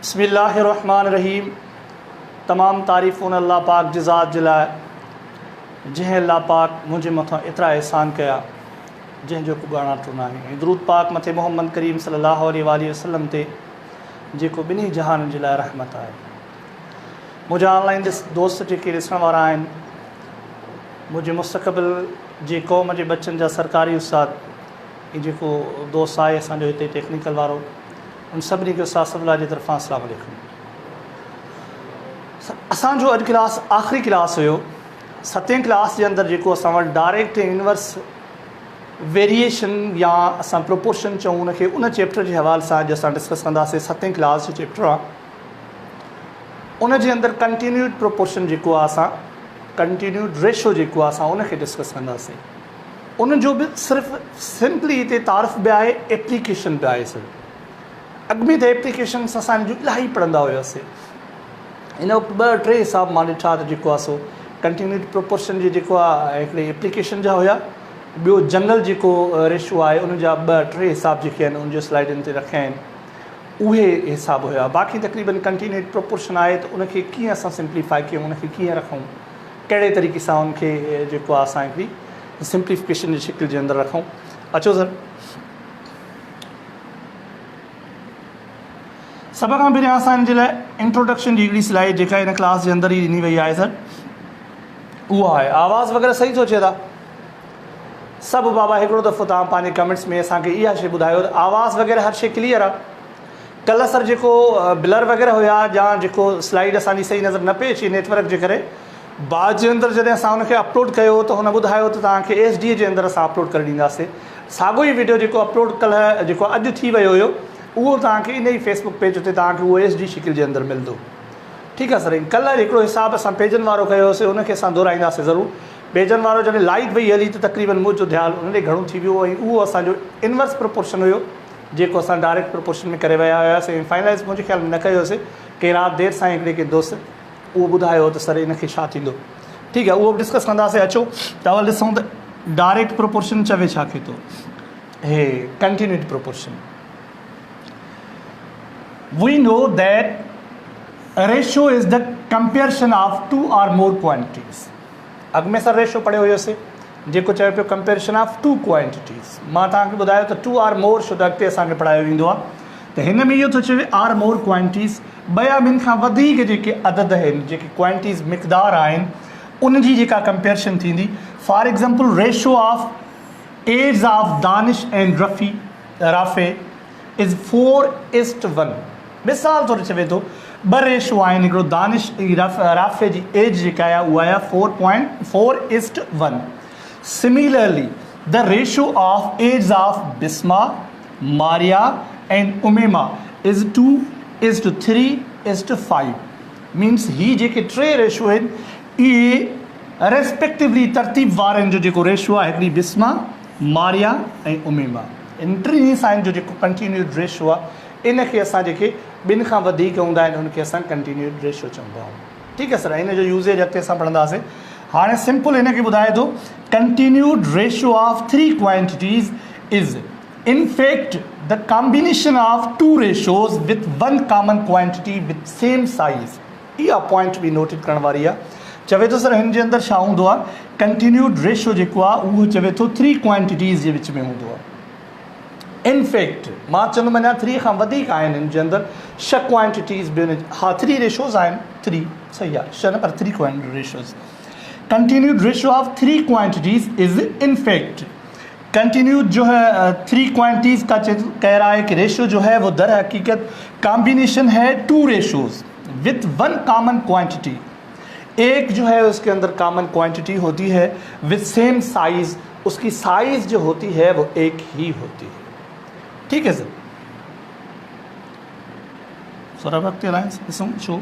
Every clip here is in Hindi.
बिस्मिल्लाहिर्रहमानिर्रहीम। तमाम तारीफ़ उन अल्लाह पाक जज़ात जिलाए जंहिं अल्लाह पाक मुझे मथां एतिरा एहसान कया जंहिंजो को ॻाणा टुना आहे। दरूद पाक मथे मोहम्मद करीम सल्लल्लाहु अलैहि वसल्लम ते जेको ॿिन्ही जहाननि जे लाइ रहमत आहे। मुंहिंजा ऑनलाइन दोस्त जेके ॾिसण वारा आहिनि, मुंहिंजे मुस्तक़बिल जे क़ौम जे बच्चनि जा सरकारी उस्ताद ऐं जेको दोस्त आहे असांजो हिते टेक्निकल वारो, उन सभिनी खे उस्ताद सभला जी तरफ़ां अस्सलाम वालेकुम। असांजो अॼु क्लास आख़िरी क्लास हुयो। 7वीं क्लास जे अंदरि जेको असां वटि डायरेक्ट ऐं इनवर्स वेरिएशन या असां प्रोपोर्शन चऊं उनखे, उन चैप्टर जे हवाले सां अॼु असां डिस्कस कंदासीं। 7वीं क्लास जो चैप्टर आहे, उन जे अंदरि कंटिन्यूड प्रोपोर्शन जेको आहे, असां कंटिन्यूड रेशो जेको आहे असां उनखे डिस्कस कंदासीं। उनजो बि सिर्फ़ु सिंपली हिते तारीफ़ बि आहे, एप्लीकेशन बि आहे। सिर्फ़ु अॻु में त एप्लीकेशन्स असांजो इलाही पढ़ंदा हुआसीं। हिन वक़्तु 2-3 हिसाब मां ॾिठा त जेको आहे सो कंटिन्यूड प्रोपोर्शन जे जेको आहे हिकिड़े एप्लीकेशन जा हुया। ॿियो जनरल जेको रेशो आहे उन जा 2-3 हिसाब जेके आहिनि उनजो स्लाइडनि ते रखिया आहिनि, उहे हिसाब हुया। बाक़ी तक़रीबन कंटिन्यूड प्रोपोर्शन आहे त उनखे कीअं असां सिंप्लीफाई कयूं, उनखे कीअं रखूं, कहिड़े तरीक़े सां उनखे जेको आहे असां हिकिड़ी सिंप्लीफिकेशन जी शिकिल जे अंदरि रखूं। अचो सर, सभ खां पहिरियां असां हिन जे लाइ इंट्रोडक्शन जी हिकिड़ी स्लाइड जेका हिन क्लास जे अंदरि ई ॾिनी वई आहे सर, उहा आहे। आवाज़ वग़ैरह सही थो अचे था? सभु बाबा हिकिड़ो दफ़ो तव्हां पंहिंजे कमेंट्स में असांखे इहा शइ ॿुधायो त आवाज़ वग़ैरह हर शइ क्लियर आहे। कल्ह सर जेको ब्लर वग़ैरह हुया या जेको स्लाइड असांजी सही नज़र न पई अचे नेटवर्क जे करे, बाद जे अंदरि जॾहिं असां उनखे अपलोड कयो त हुन ॿुधायो त तव्हांखे HD जे अंदरि असां अपलोड करे ॾींदासीं। साॻियो ई वीडियो जेको अपलोड कल्ह जेको अॼु थी वियो हुयो, उहो तव्हांखे इन ई फेसबुक पेज ते तव्हांखे उहो HD शिकिल जे अंदरि मिलंदो। ठीकु आहे सर। कल्ह हिकिड़ो हिसाब असां पेजनि वारो कयोसीं, उनखे असां दोहराईंदासीं ज़रूरु। पेजनि वारो जॾहिं लाइट वई हली त तक़रीबन मुंहिंजो ध्यानु उन ॾे घणो थी वियो, ऐं उहो असांजो इनवर्स प्रोपोर्शन हुयो जेको असां डायरेक्ट प्रोपोर्शन में करे विया हुआसीं। ऐं फाइनलाइज़ मुंहिंजे ख़्याल में न कयोसीं कि राति देरि सां हिकिड़े के दोस्त उहो ॿुधायो त सर इनखे छा थींदो। ठीकु आहे, उहो बि डिस्कस कंदासीं। अचो त अवल ॾिसूं त डायरेक्ट प्रोपोर्शन चवे छा खे थो, हे continued proportion. We know that a ratio is the comparison of 2 or more quantities. अॻु में सर रेशो पढ़ियो हुयोसीं जेको चयो पियो कंपेरिजन ऑफ 2 क्वांटिटीज़। मां तव्हांखे ॿुधायो त 2 or more शुद्ध अॻिते असांखे पढ़ायो वेंदो आहे। त हिन में इहो थो चवे आर मोर क्वांटिटीज़, ॿ या ॿिनि खां वधीक जेके अदद आहिनि, जेके क्वांटिटीज़ मिक़दार आहिनि, उनजी जेका कंपेरिजन थींदी। For example ratio of age of Danish and Rafay is 4:1। मिसाल तौरु चवे थो 2 रेशो आहिनि, हिकिड़ो दानिश राफ़े जी एज जेका आहे उहा आहे 4:1। Similarly the ratio of age of Bisma, Maria and Umema is 2:3:5। Means ही जेके 3 रेशो आहिनि, इहे रेस्पेक्टिवली तरतीब वारनि जो जेको रेशो आहे, हिकिड़ी बिस्मा, मारिया ऐं उमेमा, इन टिनी सां जो जेको कंटिन्यूड रेशो आहे, इनखे असां जेके 2 खां वधीक हूंदा आहिनि उनखे असां कंटिन्यूड रेशो चवंदा आहियूं। ठीकु आहे सर। हिन जो यूज़ेज अॻिते असां पढ़ंदासीं। हाणे सिंपल हिनखे ॿुधाए थो, continued ratio of 3 quantities is in fact the combination of 2 ratios with 1 common quantity with same size. इहा पॉइंट बि नोटिट करण वारी आहे। चवे थो सर हिन जे अंदरि छा हूंदो आहे, कंटिन्यूड रेशो जेको आहे उहो चवे थो 3 क्वांटिटीज़ जे विच में हूंदो आहे। इनफैक्ट मां चवंदुमि अञा 3 खां वधीक आहिनि हिन जे अंदरि, 6 क्वांटिटीज़ बि हा 3 रेशोज़ आहिनि, 3 सही आहे, 6 न पर 3 quantity ratios. Continued ratio of 3 quantities is in fact continued जो है 3 क्वांटिटीज़ का कह रहा है कि रेशो जो है वो दर हकीकत कॉम्बिनेशन है 2 रेशोज़ विथ 1 कॉमन क्वांटिटी। एक जो है उसके अंदर कॉमन क्वांटिटी होती है विथ सेम साइज़, उसकी साइज़ जो होती है वो एक ही होती है। ठीक है सर। सर वक्त अलायंस शो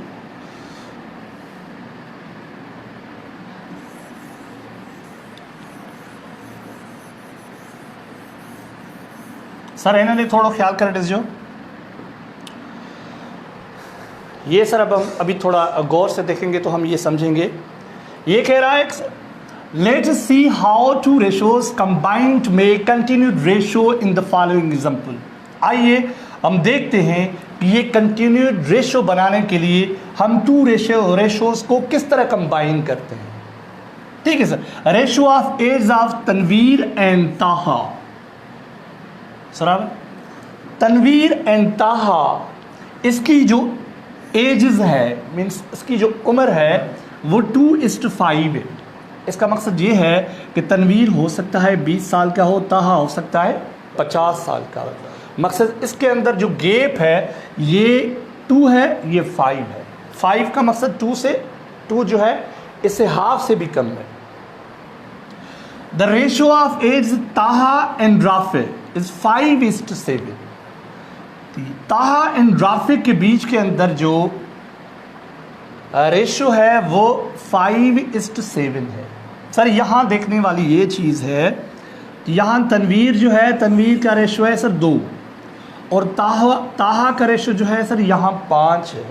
सर हिन ॾे थोरो ख़्यालु करे ॾिसिजो। ये सर अब हम अभी थोड़ा गौर से देखेंगे तो हम ये समझेंगे। ये कह रहा है let us see how two ratios combined make continued ratio in the following example. आइए हम देखते हैं कि ये कंटिन्यूड रेशो बनाने के लिए हम टू रेशोज को किस तरह कंबाइन करते हैं। ठीक है sir. Ratio of age of Tanveer and Taha. Sir Tanveer and Taha, इसकी जो एजेस है, मीन्स इसकी जो उम्र है वो 2:5 है। इसका मकसद ये है कि तनवीर हो सकता है 20 साल का हो, ताहा हो सकता है 50 साल का। मकसद इसके अंदर जो गैप है ये 2 है, ये 5 है। 5 का मकसद 2 जो है इससे हाफ से भी कम है। द रेशो ऑफ एज ताहा एंड राफे इज 5:7। ताहा एंड राफे के बीच के अंदर जो रेशो है वो 5:7 है। सर यहाँ देखने वाली ये चीज़ है कि यहाँ तनवीर जो है, तनवीर का रेशो है सर 2 और ताहा का रेशो जो है सर यहाँ 5 है।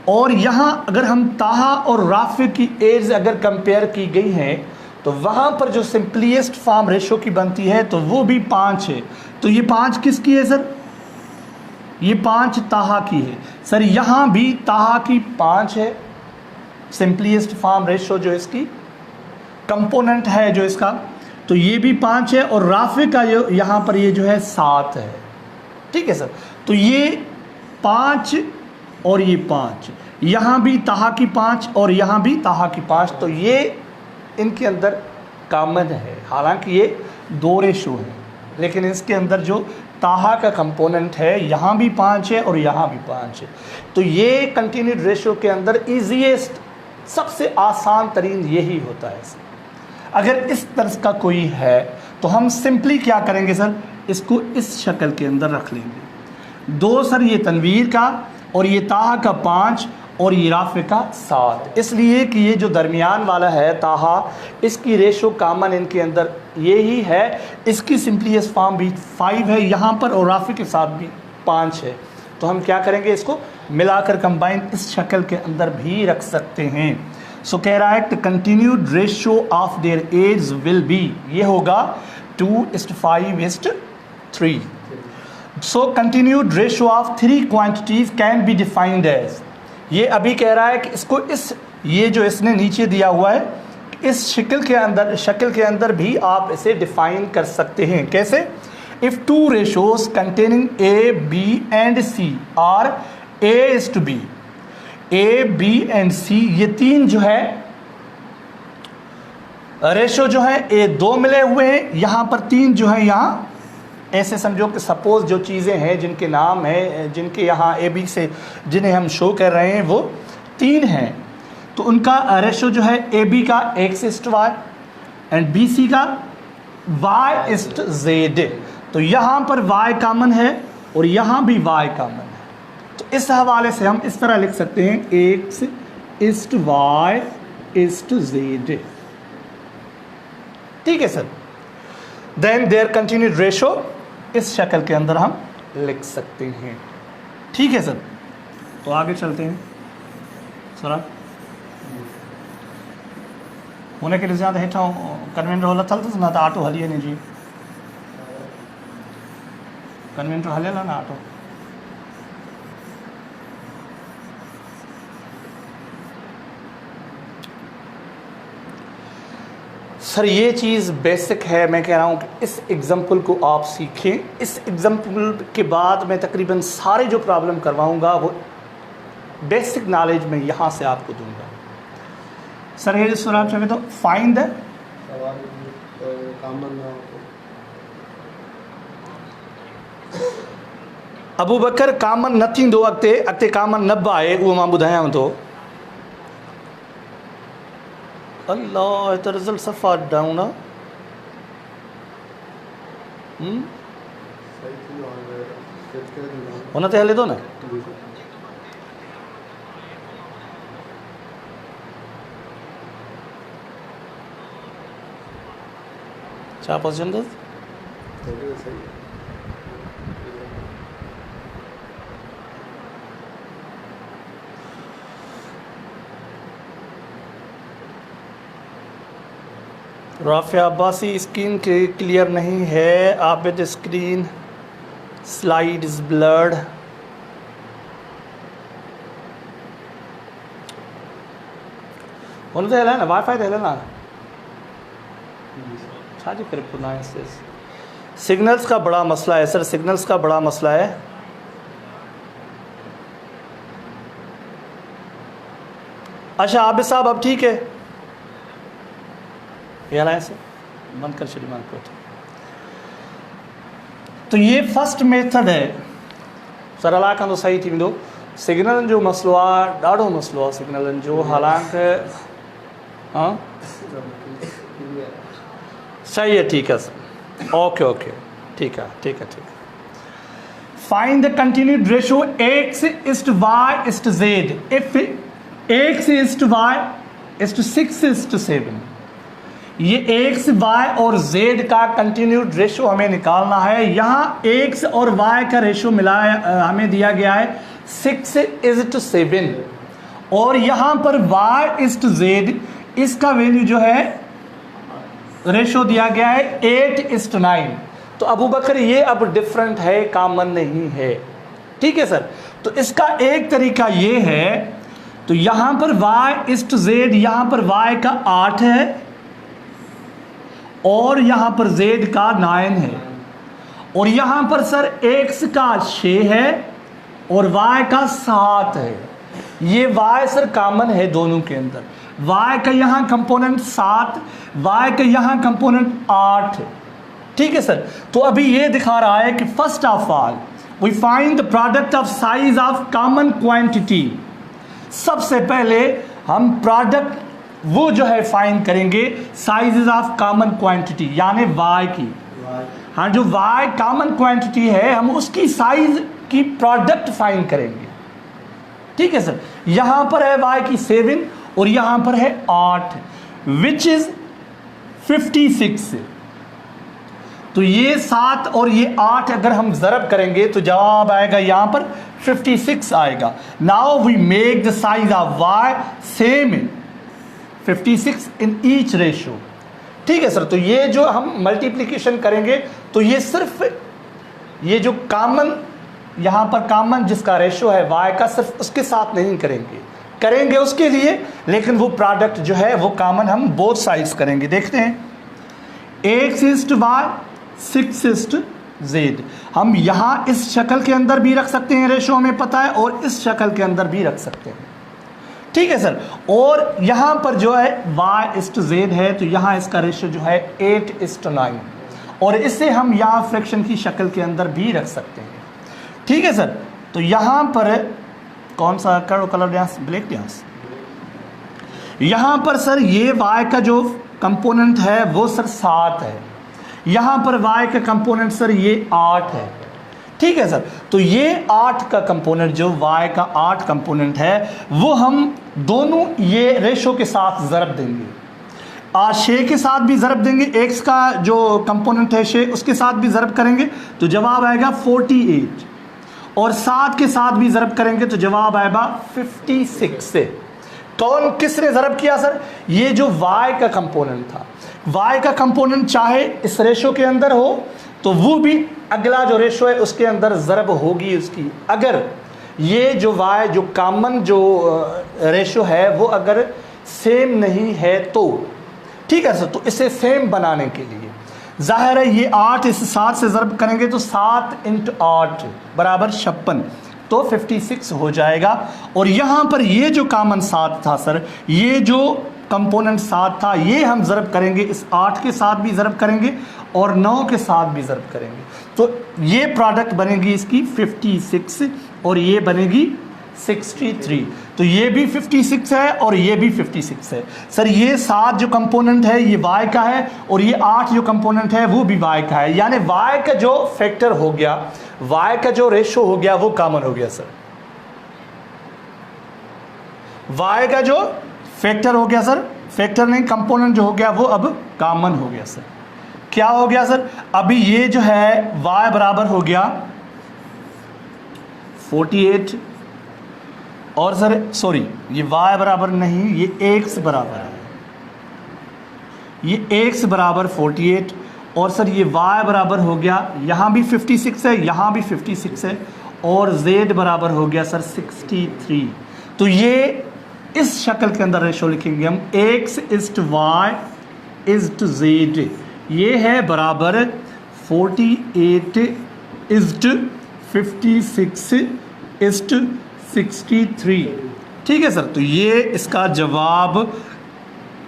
और यहाँ अगर हम ताहा और राफे की एज अगर कंपेयर की गई है तो वहाँ पर जो सिंपलीस्ट फॉर्म रेशो की बनती है तो वो भी 5 है। तो ये 5 किसकी है सर? ये 5 ताहा की है। सर यहाँ भी ताहा की 5 है, सिंपलीस्ट फॉर्म रेशो जो इसकी कंपोनेंट है जो इसका, तो ये भी 5 है। और राफे का जो यहाँ पर ये जो है 7 है। ठीक है सर। तो ये 5 और ये 5, यहाँ भी ताहा की 5 और यहाँ भी ताहा की 5, तो ये इनके अंदर कॉमन है। हालांकि ये 2 रेशो है लेकिन इसके अंदर जो ताहा का कंपोनेंट है यहाँ भी 5 है और यहाँ भी 5 है। तो ये कंटिन्यूड रेशो के अंदर ईजीएस्ट, सबसे आसान तरीन यही होता है। अगर इस तरह का कोई है तो हम सिंपली क्या करेंगे सर, इसको इस शक्ल के अंदर रख लेंगे। 2 सर ये तनवीर का और ये ताहा का 5 और ये राफे का 7, इसलिए कि ये जो दरमियान वाला है ताहा, इसकी रेशो कामन इनके अंदर यही है। इसकी सिंपलीस्ट फॉर्म भी 5 है यहाँ पर और राफे के साथ भी 5 है। तो हम क्या करेंगे, इसको मिलाकर कंबाइन इस शक्ल के अंदर भी रख सकते हैं। सो कह रहा है continued ratio of their age will be, ये होगा 2:5:3। So continued ratio of 3 quantities can be defined as, ये अभी कह रहा है कि इसको इस, ये जो इसने नीचे दिया हुआ है इस शक्ल के अंदर भी आप इसे डिफाइन कर सकते हैं। कैसे? If 2 ratios containing A, B and C are A:B, A, B and C, ये 3 जो है रेशो जो है A2 मिले हुए हैं, यहाँ पर 3 जो है यहाँ ऐसे समझो कि सपोज जो चीज़ें हैं जिनके नाम है, जिनके यहाँ AB से जिन्हें हम शो कर रहे हैं वो 3 हैं, तो उनका रेशो जो है AB का X:Y एंड BC का Y:Z। तो यहाँ पर Y कॉमन है और यहाँ भी Y कॉमन है। तो इस हवाले से हम इस तरह लिख सकते हैं X:Y:Z। ठीक है sir. Then their continued ratio इस शक्ल के अंदर हम लिख सकते हैं। ठीक है सर। तो आगे चलते हैं सर। होने के लिए ज़्यादा हेठा कन्वेंटर होला चलते ना तो ऑटो हलिए नहीं जी, कन्वेंटर हलेला ना ऑटो। सर ये चीज़ बेसिक है, मैं कह रहा हूँ कि इस एग्ज़ाम्पल को आप सीखें। इस एग्ज़ाम्पल के बाद मैं तकरीबन सारे जो प्रॉब्लम करवाऊँगा वो बेसिक नॉलेज में यहाँ से आपको दूँगा। सर ये सर आप चाहे तो फाइंड द अबू बकर कामन न थींदो, अॻिते कामन न बि आहे, उहो मां ॿुधायांव थो। अल्लाह, त रिज़ल्ट सफ़ा डाउन आहे। हुन ते हले थो न। छा पसंदि राफिया अब्बासी, स्क्रीन क्लियर नहीं है। Abid, screen slide is blurred. उन्होंने है ना वाईफाई दे लेना छाजी कर पुना। सिग्नल्स का बड़ा मसला है सर, सिग्नल्स का बड़ा मसला है। अच्छा आबिद साहब अब ठीक है यार, ऐसे बंद कर श्रीमान को। तो ये फर्स्ट मेथड है सर। अला कंदो सही थी वेंदो। सिग्नल जो मसलो आहे ॾाढो मसलो आहे सिग्नल जो। हालांकि हाँ सही है, ठीक है सर, ओके ओके, ठीक है ठीक है ठीक है। Find the continued ratio x is to y is to z if x is to y is to 6 is to 7। ये x, y और z का कंटिन्यूड रेशियो हमें निकालना है। यहाँ x और y का रेशियो मिलाया हमें दिया गया है 6 is to 7 और यहाँ पर y is to z इसका वैल्यू जो है रेशियो दिया गया है 8 is to 9। तो अबू बकर ये अब डिफरेंट है, कॉमन नहीं है, ठीक है सर। तो इसका एक तरीका ये है, तो यहाँ पर y is to z, यहाँ पर y का 8 है और यहाँ पर z का 9 है और यहाँ पर सर x का 6 है और y का 7 है। ये y सर कॉमन है दोनों के अंदर। y का यहाँ कंपोनेंट 7, y का यहाँ कंपोनेंट 8, ठीक है सर। तो अभी ये दिखा रहा है कि first of all we find the product of size of common quantity. सबसे पहले हम प्रोडक्ट वो जो है फाइंड करेंगे साइजेस ऑफ कॉमन क्वांटिटी यानी y की। हाँ, जो y कॉमन क्वांटिटी है हम उसकी साइज की प्रोडक्ट फाइंड करेंगे, ठीक है सर। यहाँ पर है y की 7 और यहाँ पर है 8 विच इज 56। तो ये 7 और ये 8 अगर हम ज़रब करेंगे तो जवाब आएगा यहाँ पर 56 आएगा। Now we make the size of y same 56 in each ratio, ठीक है सर। तो ये जो हम मल्टीप्लिकेशन करेंगे तो ये सिर्फ ये जो कॉमन यहाँ पर कॉमन जिसका रेशियो है y का सिर्फ उसके साथ नहीं करेंगे उसके लिए, लेकिन वो प्रोडक्ट जो है वो कॉमन हम बोथ साइड्स करेंगे। देखते हैं x is to y 6 is to z। हम यहाँ इस शक्ल के अंदर भी रख सकते हैं, रेशियो हमें पता है, और इस शक्ल के अंदर भी रख सकते हैं, ठीक है सर। और यहाँ पर जो है y is to z है तो यहाँ इसका रेशियो जो है 8 is to 9 और इसे हम यहाँ फ्रैक्शन की शक्ल के अंदर भी रख सकते हैं, ठीक है सर। तो यहाँ पर कौन सा कलर डांस, ब्लैक डांस। यहाँ पर सर ये y का जो कंपोनेंट है वो सर 7 है, यहाँ पर y का कंपोनेंट सर ये 8 है, ठीक है सर। तो ये 8 का कंपोनेंट जो y का 8 कंपोनेंट है वो हम दोनों ये रेशो के साथ ज़रब देंगे। 6 के साथ भी ज़रब देंगे, x का जो कंपोनेंट है 6 उसके साथ भी ज़रब करेंगे तो जवाब आएगा 48 और 7 के साथ भी ज़रब करेंगे तो जवाब आएगा 56 से। कौन किसने ज़रब किया सर? ये जो y का कंपोनेंट था, y का कंपोनेंट चाहे इस रेशो के अंदर हो तो वो भी अगला जो रेशो है उसके अंदर ज़रब होगी उसकी। अगर ये जो y जो कॉमन जो रेशो है वो अगर सेम नहीं है तो, ठीक है सर। तो इसे सेम बनाने के लिए जाहिर है ये 8 इस 7 से ज़रब करेंगे तो 7 × 8 बराबर 56 तो 56 हो जाएगा। और यहाँ पर ये जो कॉमन 7 था सर, ये जो कंपोनेंट 7 था ये हम ज़रब करेंगे, इस 8 के साथ भी ज़रब करेंगे और 9 के साथ भी ज़रब करेंगे तो ये प्रोडक्ट बनेगी इसकी 56 और ये बनेगी 63। तो ये भी 56 है और ये भी 56 है सर। ये 7 जो कंपोनेंट है ये y का है और ये 8 जो कंपोनेंट है वो भी y का है, यानी y का जो फैक्टर हो गया, y का जो रेशो हो गया वो कॉमन हो गया सर। y का जो फैक्टर हो गया सर, फैक्टर नहीं कंपोनेंट जो हो गया वो अब कॉमन हो गया सर। क्या हो गया सर? अभी ये जो है y बराबर हो गया 48 और सर सॉरी ये y बराबर नहीं, ये x बराबर है। ये x बराबर 48 और सर ये y बराबर हो गया, यहाँ भी 56 है, यहाँ भी 56 है और z बराबर हो गया सर 63। तो ये इस शक्ल के अंदर रेशो लिखेंगे हम, x is to y is to z, ये है बराबर 48 इज टू 56 इज टू 63। ठीक है सर, तो ये इसका जवाब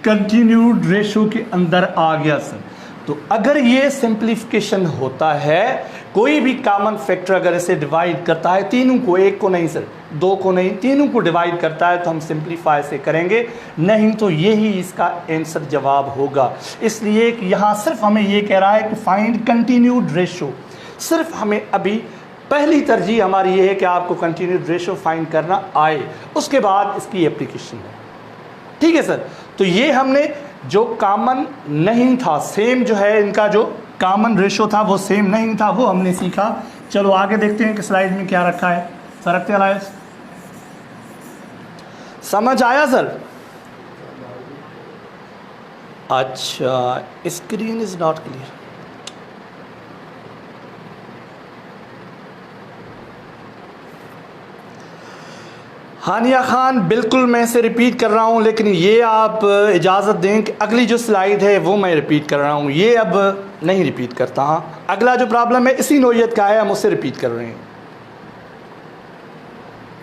कंटिन्यूड रेशो के अंदर आ गया सर। तो अगर ये सिंप्लीफिकेशन होता है, कोई भी कॉमन फैक्टर अगर इसे डिवाइड करता है, तीनों को, एक को नहीं सर, दो को नहीं, तीनों को डिवाइड करता है, तो हम सिंप्लीफाई से करेंगे, नहीं तो यही इसका आंसर जवाब होगा। इसलिए कि यहाँ सिर्फ हमें ये कह रहा है कि फाइंड कंटिन्यूड रेशो, सिर्फ हमें अभी पहली तरजीह हमारी ये है कि आपको कंटिन्यूड रेशो फाइंड करना आए, उसके बाद इसकी एप्लीकेशन है। ठीक है सर, तो ये हमने जो कॉमन नहीं था, सेम जो है इनका जो कॉमन रेशो था वो सेम नहीं था, वो हमने सीखा। चलो आगे देखते हैं कि स्लाइड में क्या रखा है। सरकते आए, समझ आया सर? अच्छा, स्क्रीन इज नॉट क्लियर। हानिया खान, बिल्कुल मैं इसे रिपीट कर रहा हूँ, लेकिन ये आप इजाज़त दें कि अगली जो स्लाइड है वो मैं रिपीट कर रहा हूँ, ये अब नहीं रिपीट करता। हाँ, अगला जो प्रॉब्लम है इसी नोयत का है, हम उससे रिपीट कर रहे हैं।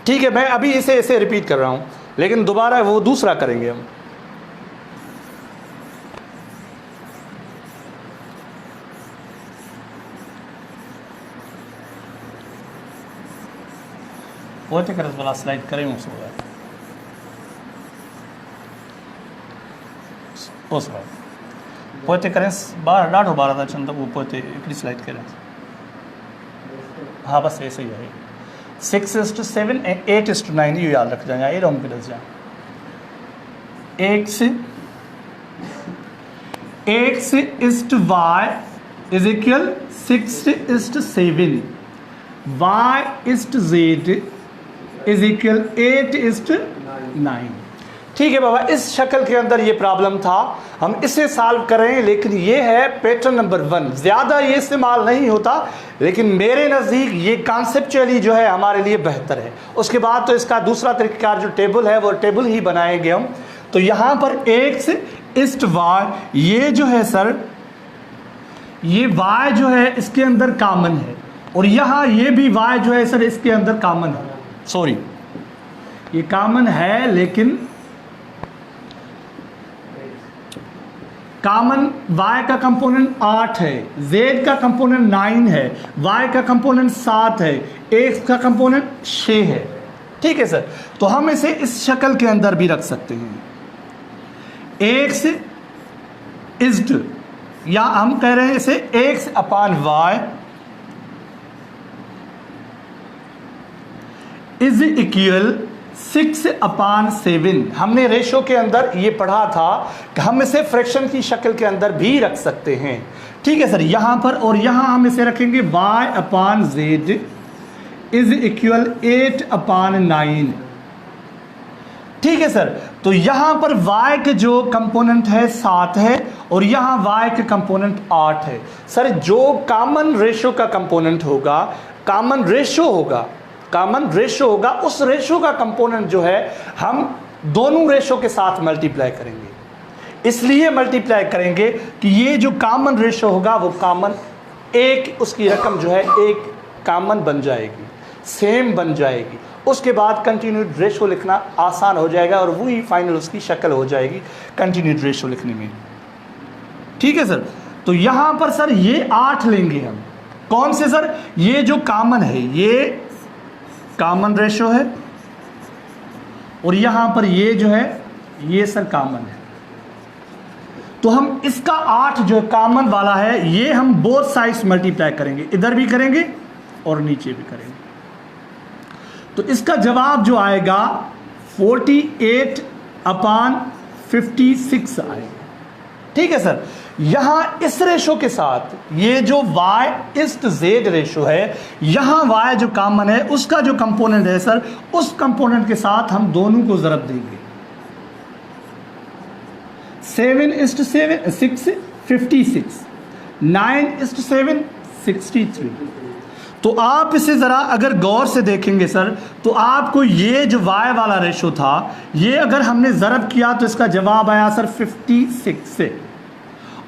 ठीक है, मैं अभी इसे रिपीट कर रहा हूँ, लेकिन दोबारा वो दूसरा करेंगे हम। पोते करस वाला स्लाइड करें उस पोते करें बार ॾाढो बार था अचनि, त उहो पोते हिकिड़ी स्लाइड करें। हाँ बस ऐसे ही है, 6:7 ऐं 8:9 इहो यादि रखिजांइ, या एॾो मूंखे ॾिसजांइ। x is to y is equal 6:7, y is to z is equal 8:9। ठीक है बाबा, इस शक्ल के अंदर ये प्रॉब्लम था, हम इसे सॉल्व कर रहे हैं, लेकिन ये है पैटर्न नंबर 1। ज़्यादा ये इस्तेमाल नहीं होता, लेकिन मेरे नज़दीक ये कॉन्सेप्चुअली जो है हमारे लिए बेहतर है। उसके बाद तो इसका दूसरा तरीक़ाकार जो टेबल है वो टेबल ही बनाएंगे हम। तो यहाँ पर x इज टू y, ये जो है सर, ये y जो है इसके अंदर कॉमन है, और यहाँ ये भी y जो है सर इसके अंदर कॉमन है। सॉरी, ये कॉमन है, लेकिन कॉमन y का कंपोनेंट 8 है, z का कंपोनेंट 9 है, y का कंपोनेंट 7 है, x का कंपोनेंट 6 है। ठीक है सर, तो हम इसे इस शक्ल के अंदर भी रख सकते हैं। x इज टू, या हम कह रहे हैं इसे x upon y is equal 6/7। हमने रेशो के अंदर ये पढ़ा था कि हम इसे फ्रैक्शन की शक्ल के अंदर भी रख सकते हैं। ठीक है सर, यहाँ पर और यहाँ हम इसे रखेंगे y/z इज इक्वल 8/9। ठीक है सर, तो यहाँ पर y के जो कंपोनेंट है 7 है और यहाँ y के कंपोनेंट 8 है। सर जो कॉमन रेशो का कंपोनेंट होगा, कॉमन रेशो होगा, उस रेशो का कंपोनेंट जो है हम दोनों रेशो के साथ मल्टीप्लाई करेंगे। इसलिए मल्टीप्लाई करेंगे कि ये जो कॉमन रेशो होगा वो कॉमन, एक उसकी रकम जो है एक कॉमन बन जाएगी, सेम बन जाएगी। उसके बाद कंटिन्यूड रेशो लिखना आसान हो जाएगा और वही फाइनल उसकी शक्ल हो जाएगी कंटिन्यूड रेशो लिखने में। ठीक है सर, तो यहाँ पर सर ये 8 लेंगे हम। कौन से सर? ये जो कॉमन है, ये कॉमन रेशो है, और यहाँ पर ये जो है ये सर कॉमन है। तो हम इसका 8 जो कॉमन वाला है, ये हम बोथ साइड्स मल्टीप्लाई करेंगे, इधर भी करेंगे और नीचे भी करेंगे। तो इसका जवाब जो आएगा 48/56 आएगा। ठीक है सर, यहाँ इस रेशो के साथ ये जो y is to z ratio है, यहाँ y जो कॉमन है उसका जो कंपोनेंट है सर, उस कंपोनेंट के साथ हम दोनों को ज़रब देंगे। 7:7 6 56, 9:7 63। तो आप इसे ज़रा अगर गौर से देखेंगे सर, तो आपको ये जो y वाला रेशो था, ये अगर हमने ज़रब किया तो इसका जवाब आया सर 56 से,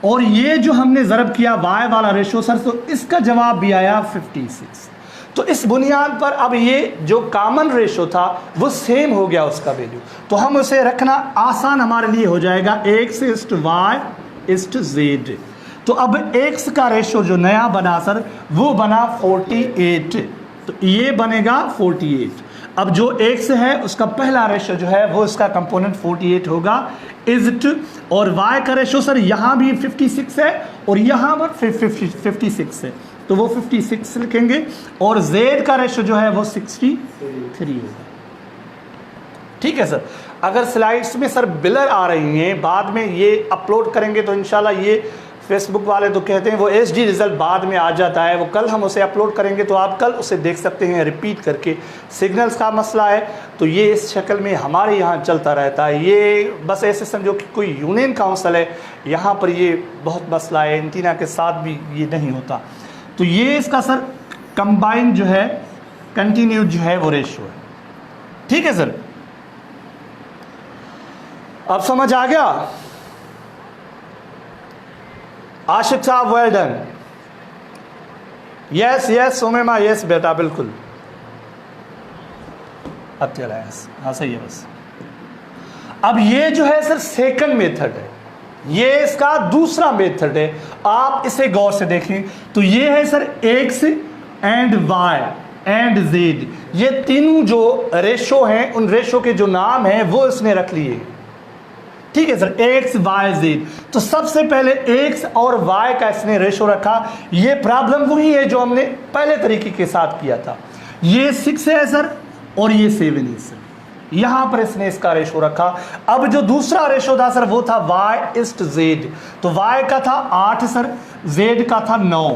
और ये जो हमने ज़रब किया y वाला रेशो सर, तो इसका जवाब भी आया 56। तो इस बुनियाद पर अब ये जो कॉमन रेशो था वो सेम हो गया उसका वैल्यू, तो हम उसे रखना आसान हमारे लिए हो जाएगा, x/y/z। तो अब x का रेशो जो नया बना सर वो बना 48, तो ये बनेगा 48। अब जो x है उसका पहला रेशो जो है वो इसका कंपोनेंट 48 होगा, इज और y का रेशो सर यहाँ भी 56 है और यहाँ पर 56 है, तो वो 56 लिखेंगे, और z का रेशो जो है वो 63 होगा। ठीक है सर। अगर स्लाइड्स में सर बिलर आ रही हैं, बाद में ये अपलोड करेंगे तो इंशाल्लाह ये फेसबुक वाले तो कहते हैं वो HD रिज़ल्ट बाद में आ जाता है, वो कल हम उसे अपलोड करेंगे तो आप कल उसे देख सकते हैं रिपीट करके। सिग्नल्स का मसला है तो ये इस शक्ल में हमारे यहाँ चलता रहता है, ये बस ऐसे समझो कि कोई यूनियन काउंसिल है, यहाँ पर ये बहुत मसला है, एंटीना के साथ भी ये नहीं होता। तो ये इसका सर कंबाइन जो है कंटिन्यूड जो है वो रेशियो है। ठीक है सर, अब समझ आ गया? आशिक साहब well done. Yes yes Sumema yes बेटा बिल्कुल। अब चला है, हाँ सही है बस। अब ये जो है सर सेकंड मेथड है, ये इसका दूसरा मेथड है। आप इसे गौर से देखें तो ये है sir x and y and z, ये तीनों जो रेशो हैं उन रेशो के जो नाम हैं वो इसने रख लिए। ठीक है सर, x y z। तो सबसे पहले x और y का इसने रेशो रखा। ये प्रॉब्लम वही है जो हमने पहले तरीके के साथ किया था। ये 6 है सर और ये 7 है सर, यहां पर इसने इसका रेशो रखा। अब जो दूसरा रेशो था सर वो था y/z, तो y का था 8 सर, z का था 9।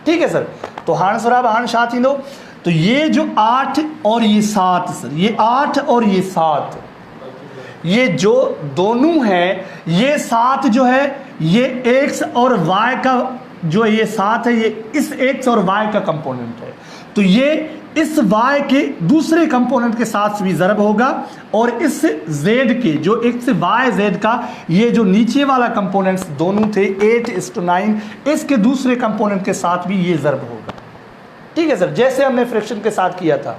ठीक है सर, तो हान सराब हान शाह थी दो, तो ये जो 8 और ये 7 सर, ये 8 और ये 7, ये जो दोनों हैं, ये 7 जो है ये x और y का जो ये 7 है, ये इस x और y का कंपोनेंट है, तो ये इस y के दूसरे कंपोनेंट के साथ भी ज़रब होगा, और इस z के जो x y z का ये जो नीचे वाला कंपोनेंट्स दोनों थे 8:9, इसके दूसरे कंपोनेंट के साथ भी ये ज़रब होगा। ठीक है सर, जैसे हमने फ्रैक्शन के साथ किया था।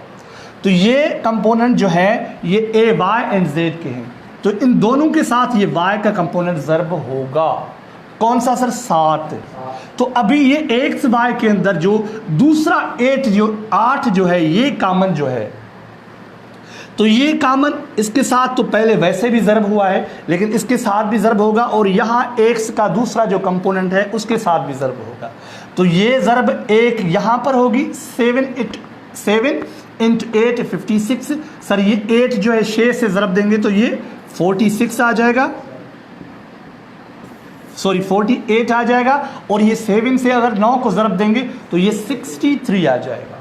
तो ये कंपोनेंट जो है ये a y एंड z के हैं, तो इन दोनों के साथ ये y का कंपोनेंट ज़रब होगा। कौन सा सर? 7। तो अभी ये x y के अंदर जो दूसरा 8 जो है ये कॉमन जो है, तो ये कॉमन इसके साथ तो पहले वैसे भी ज़रब हुआ है, लेकिन इसके साथ भी ज़रब होगा, और यहाँ x का दूसरा जो कंपोनेंट है उसके साथ भी ज़रब होगा। तो ये ज़रब एक यहाँ पर होगी 7 × 8 56 सर, ये 8 जो है 6 से ज़रब देंगे तो ये 46 आ जाएगा, सॉरी 48 आ जाएगा, और ये 7 से अगर 9 को ज़रब देंगे तो ये 63 आ जाएगा।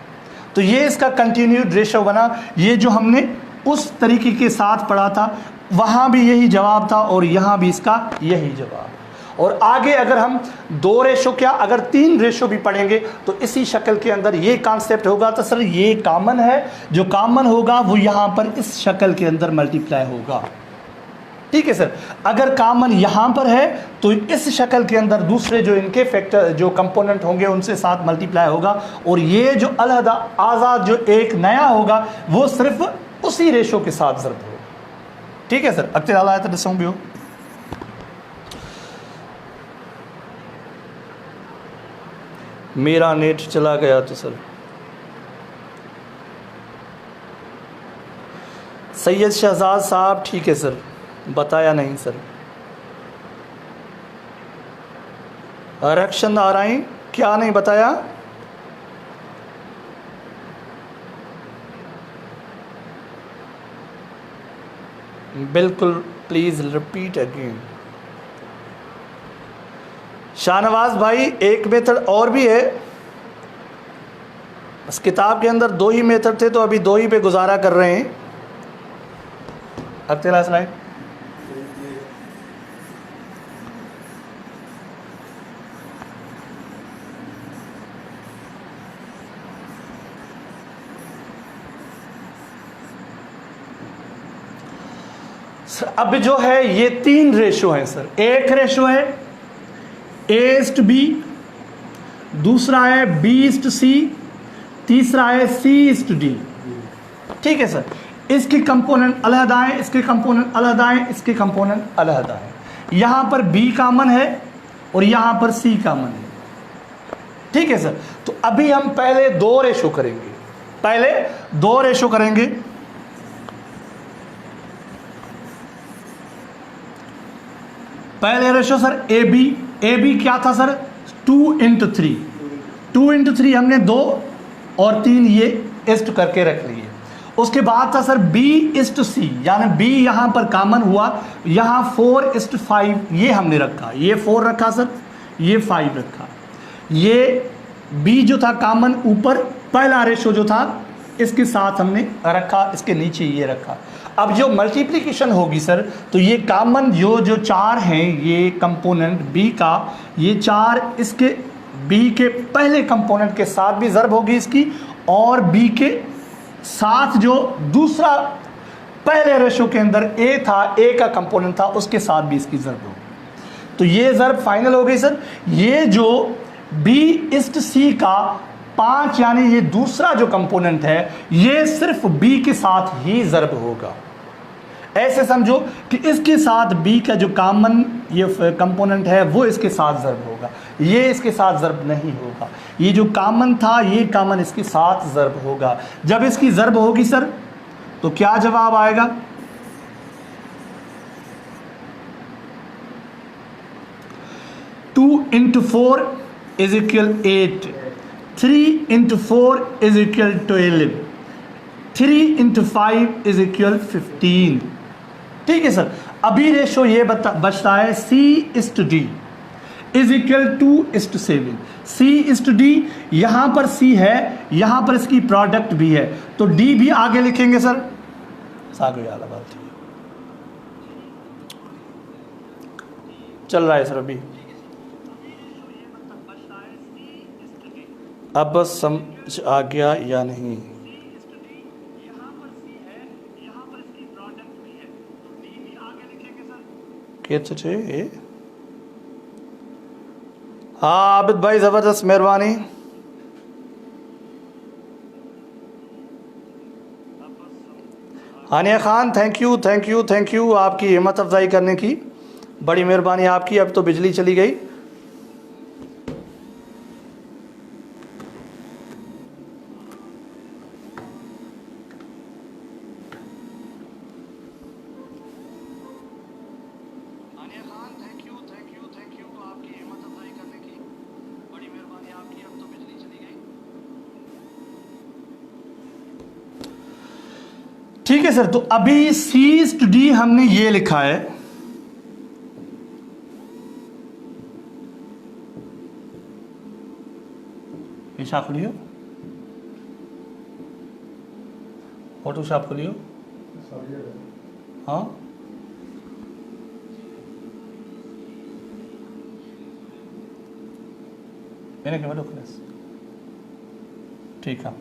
तो ये इसका कंटिन्यूड रेशो बना। ये जो हमने उस तरीके के साथ पढ़ा था वहाँ भी यही जवाब था और यहाँ भी इसका यही जवाब। और आगे अगर हम 2 रेशो क्या अगर 3 रेशो भी पढ़ेंगे तो इसी शक्ल के अंदर ये कॉन्सेप्ट होगा। तो सर ये कॉमन है, जो कॉमन होगा वो यहाँ पर इस शक्ल के अंदर मल्टीप्लाई होगा। ठीक है सर, अगर कॉमन यहाँ पर है तो इस शक्ल के अंदर दूसरे जो इनके फैक्टर जो कंपोनेंट होंगे उनसे साथ मल्टीप्लाई होगा, और ये जो अलहदा आज़ाद जो एक नया होगा वो सिर्फ उसी रेशो के साथ ज़रब होगा। ठीक है सर, अक्तर आला तो भी हो। मेरा नेट चला गया तो सर सैयद शहजाद साहब, ठीक है सर, बताया नहीं सर। रक्षण आ रही क्या नहीं बताया? बिल्कुल, प्लीज रिपीट अगेन। शाहनवाज भाई एक मेथड और भी है, इस किताब के अंदर 2 ही मेथड थे तो अभी 2 ही पे गुजारा कर रहे हैं। अगला स्लाइड। अब जो है ये 3 रेशो है सर। एक रेशो है A:B, दूसरा है B:C, तीसरा है C:D। ठीक है सर, इसकी कंपोनेंट अलग आए, इसके कंपोनेंट अलग आए, इसके कंपोनेंट अलग आए। यहां पर B कॉमन है और यहां पर C कॉमन है। ठीक है सर, तो अभी हम पहले 2 रेशो करेंगे, पहले 2 रेशो करेंगे। पहले रेशो सर AB क्या था सर, 2:3। 2:3 हमने 2 और 3 ये इस्ट करके रख लिए। उसके बाद था सर B:C, यानी B यहां पर कॉमन हुआ, यहां 4:5 ये हमने रखा, ये 4 रखा सर, ये 5 रखा। ये B जो था कॉमन ऊपर, पहला रेशो जो था इसके साथ हमने रखा, इसके नीचे ये रखा। अब जो मल्टीप्लिकेशन होगी सर, तो ये कॉमन जो 4 हैं ये कंपोनेंट B का, ये 4 इसके B के पहले कंपोनेंट के साथ भी ज़र्ब होगी इसकी, और B के साथ जो दूसरा पहले रेशो के अंदर A था, A का कंपोनेंट था, उसके साथ भी इसकी ज़र्ब होगी। तो ये ज़र्ब फाइनल हो गई सर। ये जो B:C का 5 यानी ये दूसरा जो कंपोनेंट है, ये सिर्फ B के साथ ही ज़र्ब होगा। ऐसे समझो कि इसके साथ B का जो कॉमन ये कंपोनेंट है वो इसके साथ ज़र्ब होगा, ये इसके साथ ज़र्ब नहीं होगा। ये जो कॉमन था ये कॉमन इसके साथ ज़र्ब होगा। जब इसकी ज़र्ब होगी सर तो क्या जवाब आएगा, 2 × 4 = 8, 3 × 4 = 12, 3 × 5 = 15। ठीक है सर, अभी रेशो ये बचता है C:D = 2:7। C:D, यहां पर C है, यहां पर इसकी प्रोडक्ट भी है, तो D भी आगे लिखेंगे सर। सागो वाला बात चल रहा है सर अभी। अब बस समझ आ गया या नहीं? हाँ आबिद भाई ज़बरदस्त, मेहरबानी। हानिया खान थैंक यू आपकी हिम्मत अफजाई करने की, बड़ी मेहरबानी आपकी। अब तो बिजली चली गई। ठीक है सर, तो अभी C:D हमने ये लिखा है, ईशा खोलियो, फोटोशॉप खोलियो। हाँ मैंने क्या बोला, ठीक है।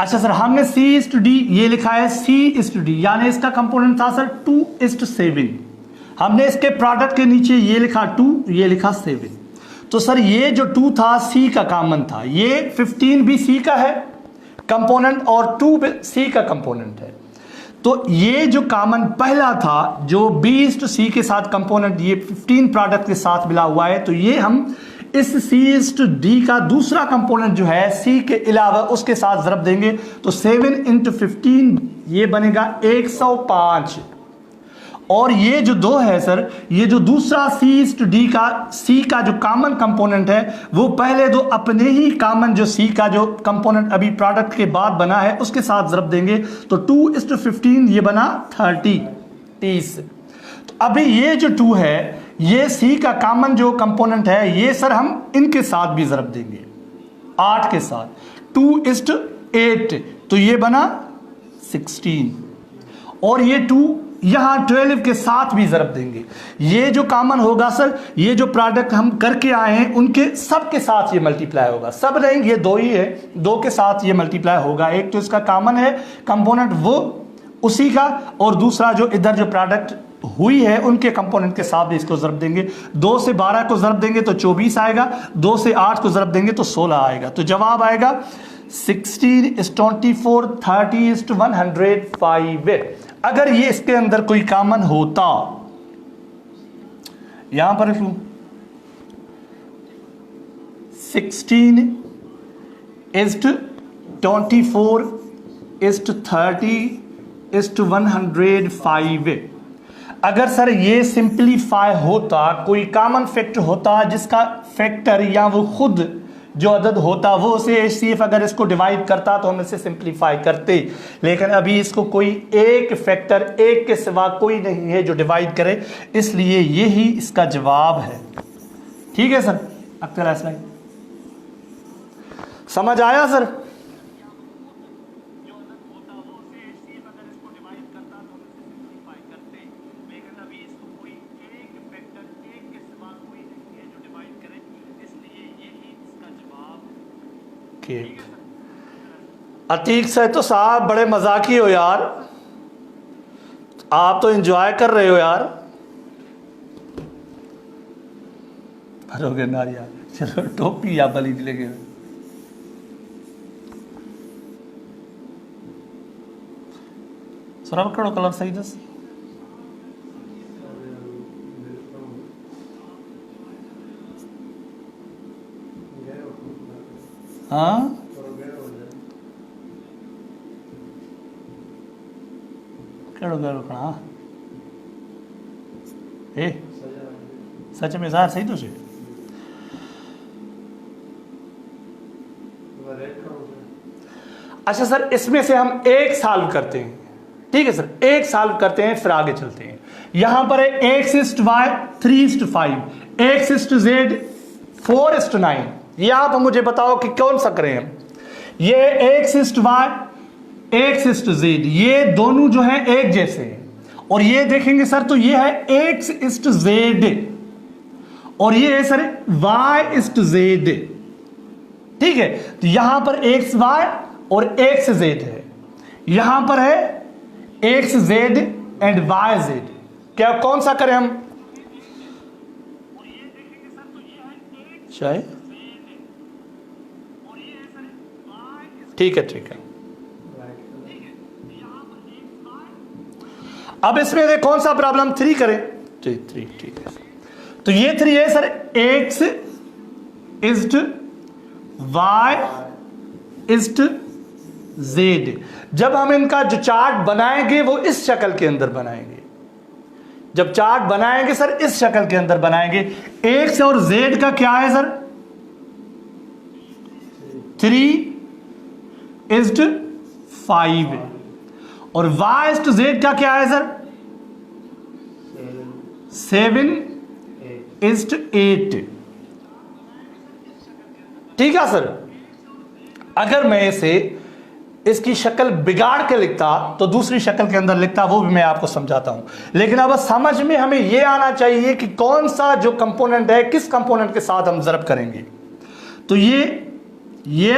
अच्छा सर, हमने C:D ये लिखा है, C:D यानी इसका कंपोनेंट था सर 2:7। हमने इसके प्रोडक्ट के नीचे ये लिखा 2, ये लिखा 7। तो सर ये जो 2 था C का कॉमन था, ये 15 भी C का है कंपोनेंट और 2 C का कंपोनेंट है। तो ये जो कॉमन पहला था जो B:C के साथ कंपोनेंट, ये 15 प्रोडक्ट के साथ मिला हुआ है, तो ये हम इस C:D का दूसरा कंपोनेंट जो है C के अलावा उसके साथ ज़रब देंगे, तो 7 × 15 ये बनेगा 105। और ये जो 2 है सर, ये जो दूसरा C:D का C का जो कॉमन कंपोनेंट है, वो पहले 2 अपने ही कॉमन जो C का जो कंपोनेंट अभी प्रोडक्ट के बाद बना है उसके साथ ज़रब देंगे, तो 2:15 ये बना 30। तो अभी ये जो 2 है, ये C का कॉमन जो कंपोनेंट है, ये सर हम इनके साथ भी ज़रब देंगे 8 के साथ, 2:8, तो ये बना 16। और ये 2 यहाँ 12 के साथ भी ज़रब देंगे। ये जो कॉमन होगा सर, ये जो प्रोडक्ट हम करके आए हैं उनके सब के साथ ये मल्टीप्लाई होगा। सब नहीं, ये 2 ही है, 2 के साथ ये मल्टीप्लाई होगा। एक तो इसका कॉमन है कंपोनेंट वो, उसी का, और दूसरा जो इधर जो प्रोडक्ट हुई है उनके कंपोनेंट के साथ भी इसको ज़रब देंगे। 2 से 12 को ज़रब देंगे तो 24 आएगा, 2 से 8 को ज़रब देंगे तो 16 आएगा। तो जवाब आएगा 16:24, 30:105। अगर ये इसके अंदर कोई कॉमन होता, यहां पर लिखूं 16:24:30:105। अगर सर ये सिंपलीफाई होता, कोई कॉमन फैक्टर होता जिसका फैक्टर या वो खुद जो अदद होता वो से सिर्फ अगर इसको डिवाइड करता तो हम इसे सिंपलीफाई करते, लेकिन अभी इसको कोई एक फैक्टर, एक के सिवा कोई नहीं है जो डिवाइड करे, इसलिए यही इसका जवाब है। ठीक है सर, अख्तर असलम समझ आया सर? अतीक से तो साहब बड़े मजाकी हो यार, आप तो एंजॉय कर रहे हो यार। भरोगे ना यार, चलो टोपी या बली लगे। सर कड़ो कलर सही दस हाँ कड़ो कड़ो कड़ा ए सच में सार सही तो से अच्छा सर, इसमें से हम एक सॉल्व करते हैं। ठीक है सर, एक सॉल्व करते हैं फिर आगे चलते हैं। यहां पर है x:y 3:5, x:z 4:9। ये आप मुझे बताओ कि कौन सा करें हम। ये x:y x:z ये दोनों जो है एक जैसे हैं, और ये देखेंगे सर तो ये है x:z और ये है सर y:z। ठीक है, तो यहां पर xy और xz है, यहां पर है xz एंड yz। क्या कौन सा करें हम? शायद ठीक है, ठीक है। अब इसमें से कौन सा प्रॉब्लम 3 करें? 3 ठीक है। तो ये 3 है sir x is to y is to z। जब हम इनका जो चार्ट बनाएंगे वो इस शक्ल के अंदर बनाएंगे। जब चार्ट बनाएंगे सर इस शक्ल के अंदर बनाएंगे। x और z का क्या है सर? 3:5 और y/z का क्या है सर? 7:8। ठीक है सर, अगर मैं इसे इसकी शक्ल बिगाड़ के लिखता तो दूसरी शक्ल के अंदर लिखता, वो भी मैं आपको समझाता हूं। लेकिन अब समझ में हमें यह आना चाहिए कि कौन सा जो कंपोनेंट है किस कंपोनेंट के साथ हम ज़रब करेंगे। तो ये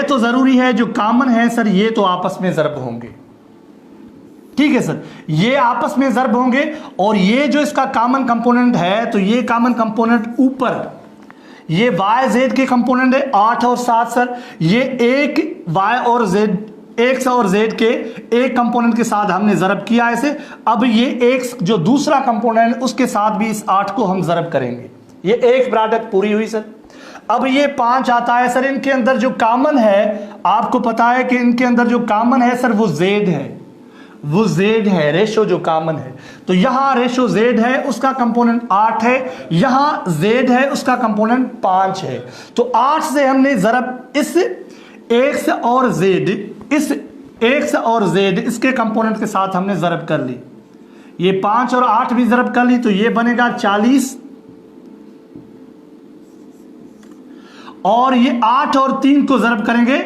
तो जरूरी है, जो कॉमन है सर ये तो आपस में ज़रब होंगे। ठीक है सर, ये आपस में ज़रब होंगे, और ये जो इसका कॉमन कंपोनेंट है तो ये कॉमन कंपोनेंट ऊपर ये YZ के कंपोनेंट है 8 और 7 सर। ये एक Y और Z, X और Z के एक कंपोनेंट के साथ हमने ज़रब किया है इसे। अब ये X जो दूसरा कंपोनेंट उसके साथ भी इस 8 को हम ज़रब करेंगे। ये एक प्रोडक्ट पूरी हुई सर। अब ये 5 आता है सर, इनके अंदर जो कॉमन है आपको पता है कि इनके अंदर जो कॉमन है सर वो Z है, वो Z है, रेशो जो कॉमन है। तो यहां रेशो Z है, उसका कंपोनेंट 8 है, यहां Z है, उसका कंपोनेंट 5 है। तो 8 से हमने ज़रब इस X और Z, इस X और Z इसके कंपोनेंट के साथ हमने ज़रब कर ली। ये 5 और 8 भी ज़रब कर ली, तो ये बनेगा 40, और ये 8 और 3 को ज़रब करेंगे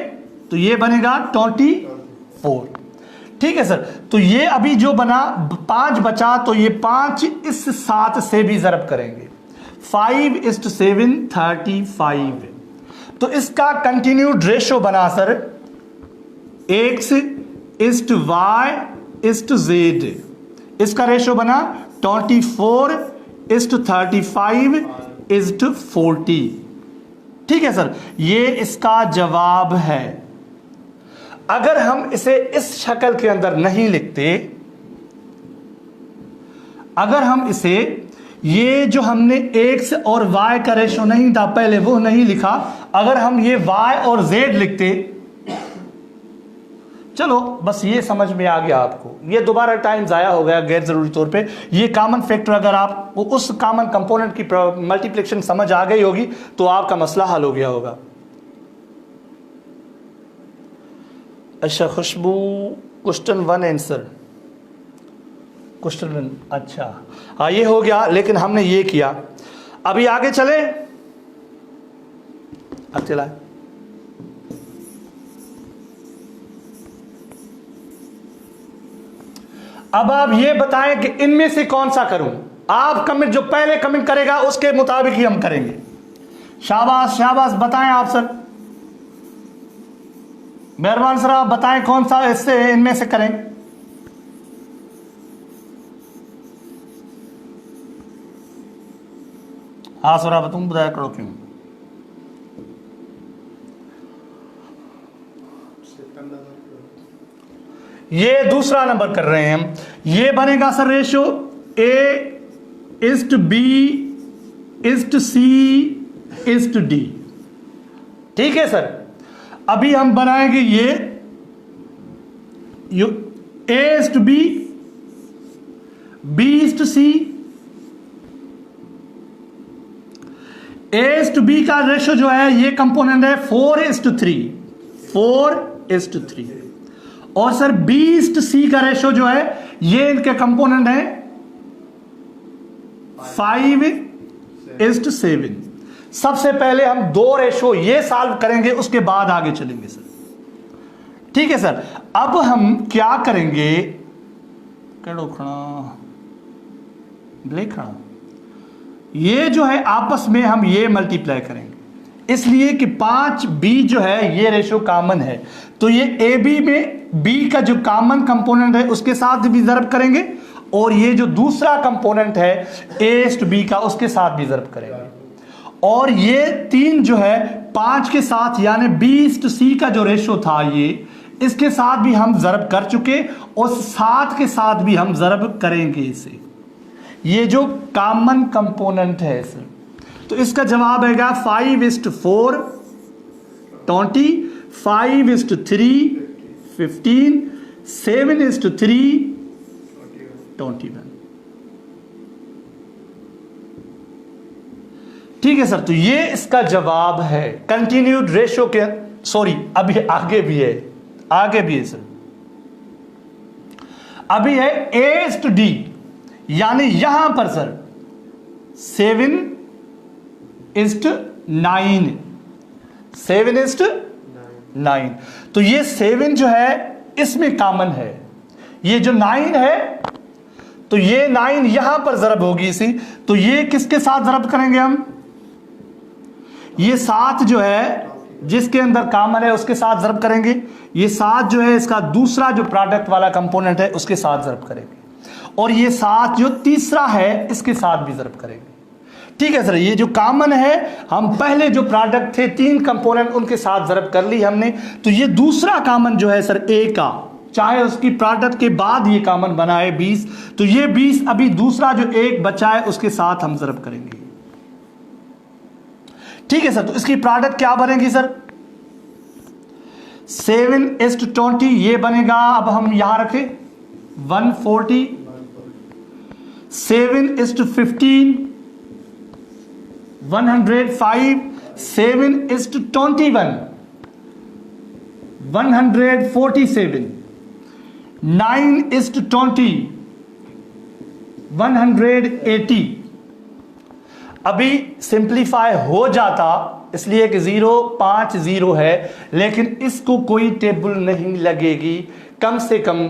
तो ये बनेगा 24। ठीक है सर, तो ये अभी जो बना 5 बचा, तो ये 5 इस 7 से भी ज़रब करेंगे। 5:7 35। तो इसका कंटिन्यूड रेशो बना सर x:y 4:Z, इसका रेशो बना 24:35:40। ठीक है सर, ये इसका जवाब है। अगर हम इसे इस शक्ल के अंदर नहीं लिखते, अगर हम इसे, ये जो हमने x और y का रेशो नहीं था पहले, वो नहीं लिखा, अगर हम ये y और z लिखते, चलो बस ये समझ में आ गया आपको, ये दोबारा टाइम जाया हो गया गैर जरूरी तौर पे। ये कॉमन फैक्टर अगर आप उस कॉमन कंपोनेंट की मल्टीप्लिकेशन समझ आ गई होगी तो आपका मसला हल हो गया होगा। अच्छा खुशबू, क्वेश्चन 1 आंसर, क्वेश्चन 1, अच्छा हाँ ये हो गया, लेकिन हमने ये किया। अभी आगे चले, अब चला अब आप ये बताएं कि इनमें से कौन सा करूं। आप कमेंट, जो पहले कमेंट करेगा उसके मुताबिक ही हम करेंगे। शाबाश शाबाश, बताएं आप सर, मेहरबान सर आप बताएं कौन सा इससे इनमें से करें। हाँ सर आप तुम बताया करो क्यों। ये दूसरा नंबर कर रहे हैं हम। ये बनेगा सर रेशो A:B:C:D। ठीक है सर, अभी हम बनाएंगे ये A:B, B:C। A:B का रेशो जो है, ये कंपोनेंट है 4:3, 4:3। और सर B:C का रेशो जो है, ये इनके कंपोनेंट है 5:7। सबसे पहले हम दो रेशो ये सॉल्व करेंगे, उसके बाद आगे चलेंगे सर। ठीक है सर, अब हम क्या करेंगे, कड़ो खड़ा ब्लैक खड़ा, ये जो है आपस में हम ये मल्टीप्लाई करेंगे, इसलिए कि 5B जो है ये रेशो कॉमन है, तो ये AB में B का जो कॉमन कंपोनेंट है उसके साथ भी ज़रब करेंगे, और ये जो दूसरा कंपोनेंट है A:B का उसके साथ भी ज़रब करेंगे। और ये 3 जो है 5 के साथ, यानी B:C का जो रेशो था ये, इसके साथ भी हम ज़रब कर चुके, और 7 के साथ भी हम ज़रब करेंगे इसे। ये जो कॉमन कंपोनेंट है सर, तो इसका जवाब आएगा 5:4 20, 5:3 15, 7:3 21। ठीक है सर, तो ये इसका जवाब है। कंटिन्यूड रेशो के, सॉरी अभी आगे भी है, आगे भी है सर, अभी है A:D, यानी यहां पर सर 7:9, 7:9। तो ये 7 जो है इसमें कॉमन है, ये जो 9 है, तो ये 9 यहां पर जरब होगी इसी, तो ये किसके साथ जरब करेंगे हम, ये 7 जो है जिसके अंदर कॉमन है उसके साथ जरब करेंगे, ये 7 जो है इसका दूसरा जो प्रोडक्ट वाला कंपोनेंट है उसके साथ जरब करेंगे, और ये 7 जो तीसरा है इसके साथ भी जरब करेंगे। ठीक है सर, ये जो कॉमन है, हम पहले जो प्रोडक्ट थे 3 कंपोनेंट उनके साथ जरब कर ली हमने, तो ये दूसरा कॉमन जो है सर A का, चाहे उसकी प्रोडक्ट के बाद ये कॉमन बना है 20, तो ये 20 अभी दूसरा जो 1 बचा है उसके साथ हम जरब करेंगे। ठीक है सर, तो इसकी प्रोडक्ट क्या बनेगी सर, 7:20 ये बनेगा, अब हम यहां रखें 140, 7:15 105, 7:21 147, 9:20 180। अभी सिंप्लीफाई हो जाता, इसलिए कि 0 5 0 है, लेकिन इसको कोई टेबल नहीं लगेगी, कम से कम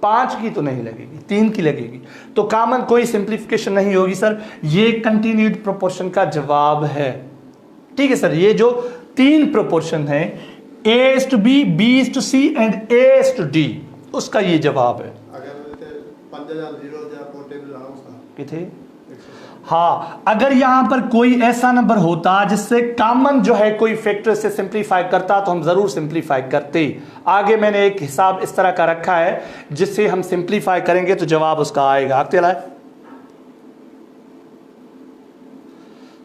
5 की तो नहीं लगेगी, 3 की लगेगी, तो कॉमन कोई सिंप्लीफिकेशन नहीं होगी सर। ये कंटिन्यूड प्रोपोर्शन का जवाब है। ठीक है सर, ये जो 3 प्रोपोर्शन है A:B, B:C एंड A:D, उसका ये जवाब है। किथे हाँ, अगर यहां पर कोई ऐसा नंबर होता जिससे कॉमन जो है कोई फैक्टर से सिंप्लीफाई करता तो हम जरूर सिंप्लीफाई करते। आगे मैंने एक हिसाब इस तरह का रखा है जिससे हम सिंप्लीफाई करेंगे तो जवाब उसका आएगा। चला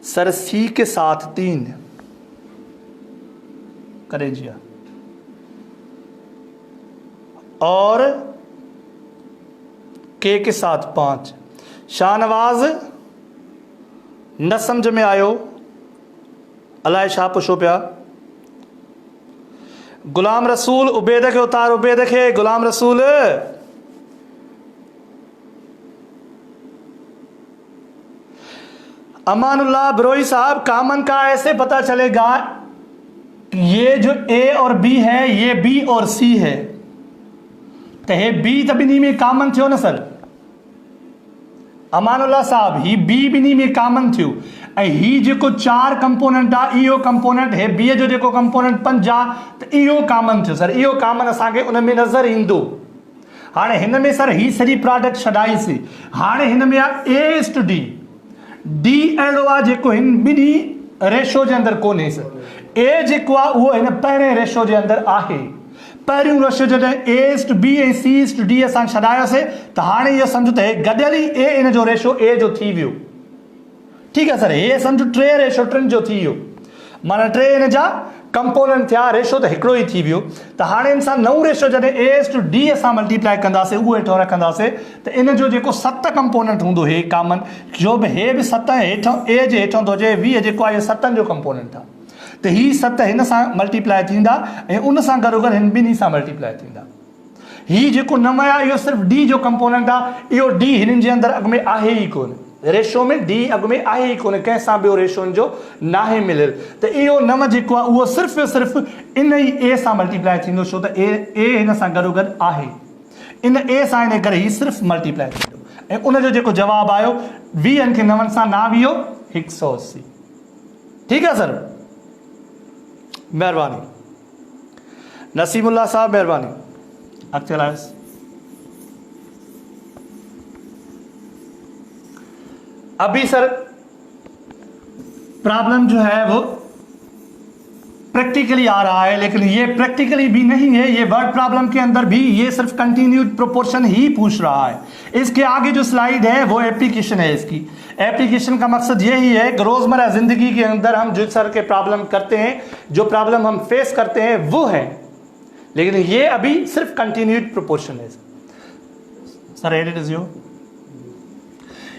सर सी के साथ 3 करें जी और के साथ 5। शाहनवाज न समझ में आयो अलाए छा पुछो पिया। गुलाम रसूल उबैद खे उतार, उबैद खे। गुलाम रसूल अमानुल्लाह बरोई साहब, कामन का ऐसे पता चलेगा ये जो ए और बी है ये बी और सी है तो हे बी त ॿिन्ही में कामन थियो न सर। अमानुल्लाह साहब ही बी ॿिन्ही में कामन थियो ऐं ही जेको 4 कंपोनेंट आहे इहो कंपोनेंट हे बी जो जेको कंपोनेंट 5 आहे त इहो कामन थियो सर। इहो कामन असांखे उन में नज़र ईंदो। हाणे हिन में सर ही सॼी प्रोडक्ट छॾाईसीं। हाणे हिन में आहे A is to D. D अहिड़ो आहे जेको हिन ॿिन्ही रेशो जे अंदरि कोन्हे सर। ए जेको आहे उहो हिन पहिरें रेशो जे अंदरि आहे। पहिरियों रेशो जॾहिं ए इज़ टू बी ऐं सी इज़ टू डी असां छॾायोसीं त हाणे इहो सम्झो त हे गॾियल ई ए इन जो रेशो ए जो थी वियो। ठीकु आहे सर, हे सम्झो 3 रेशो 3 जो थी वियो, माना 3 इन जा कंपोनेंट थिया, रेशो त हिकिड़ो ई थी वियो। त हाणे इन सां नओं रेशो जॾहिं ए इज़ टू डी असां मल्टीप्लाई कंदासीं उहो हेठो रखंदासीं त इन जो जेको 7 कंपोनेंट हूंदो हे कामन, जो बि हे बि 7 हेठों ए जे हेठों थो अचे 20 जेको आहे 7 जो कंपोनेंट आहे त ही 7 हिन सां मल्टीप्लाई थींदा ऐं उन सां गॾोगॾु हिन ॿिन्ही सां मल्टीप्लाई थींदा। ही जेको 9 आहे इहो सिर्फ़ु डी जो कंपोनेंट आहे। इहो डी हिननि जे अंदरि अॻु में आहे ई कोन, रेशो में डी अॻु में आहे ई कोन, कंहिंसां ॿियो रेशो जो नाहे मिलियल। त इहो 9 जेको आहे उहो सिर्फ़ु इन ई ए सां मल्टीप्लाई थींदो छो त ए हिन सां गॾोगॾु आहे। इन ए सां इन करे ही सिर्फ़ु मल्टीप्लाई थींदो ऐं उन जो जेको जवाबु आयो 20 खे 9 सां ना वियो 180। ठीकु आहे सर, मेहरबानी। नसीमुल्लाह साहब मेहरबानी। अॻिते हलायोसि। अभी सर प्रॉब्लम जो है वो प्रैक्टिकली आ रहा है, लेकिन ये प्रैक्टिकली भी नहीं है, ये वर्ड प्रॉब्लम के अंदर भी ये सिर्फ कंटिन्यूड प्रोपोर्शन ही पूछ रहा है। इसके आगे जो स्लाइड है वो एप्लीकेशन है। इसकी एप्लीकेशन का मकसद यही है कि रोजमर्रा जिंदगी के अंदर हम जिस तरह के प्रॉब्लम करते हैं, जो प्रॉब्लम हम फेस करते हैं वो है, लेकिन ये अभी सिर्फ कंटिन्यूड प्रोपोर्शन है। Sir edit is your.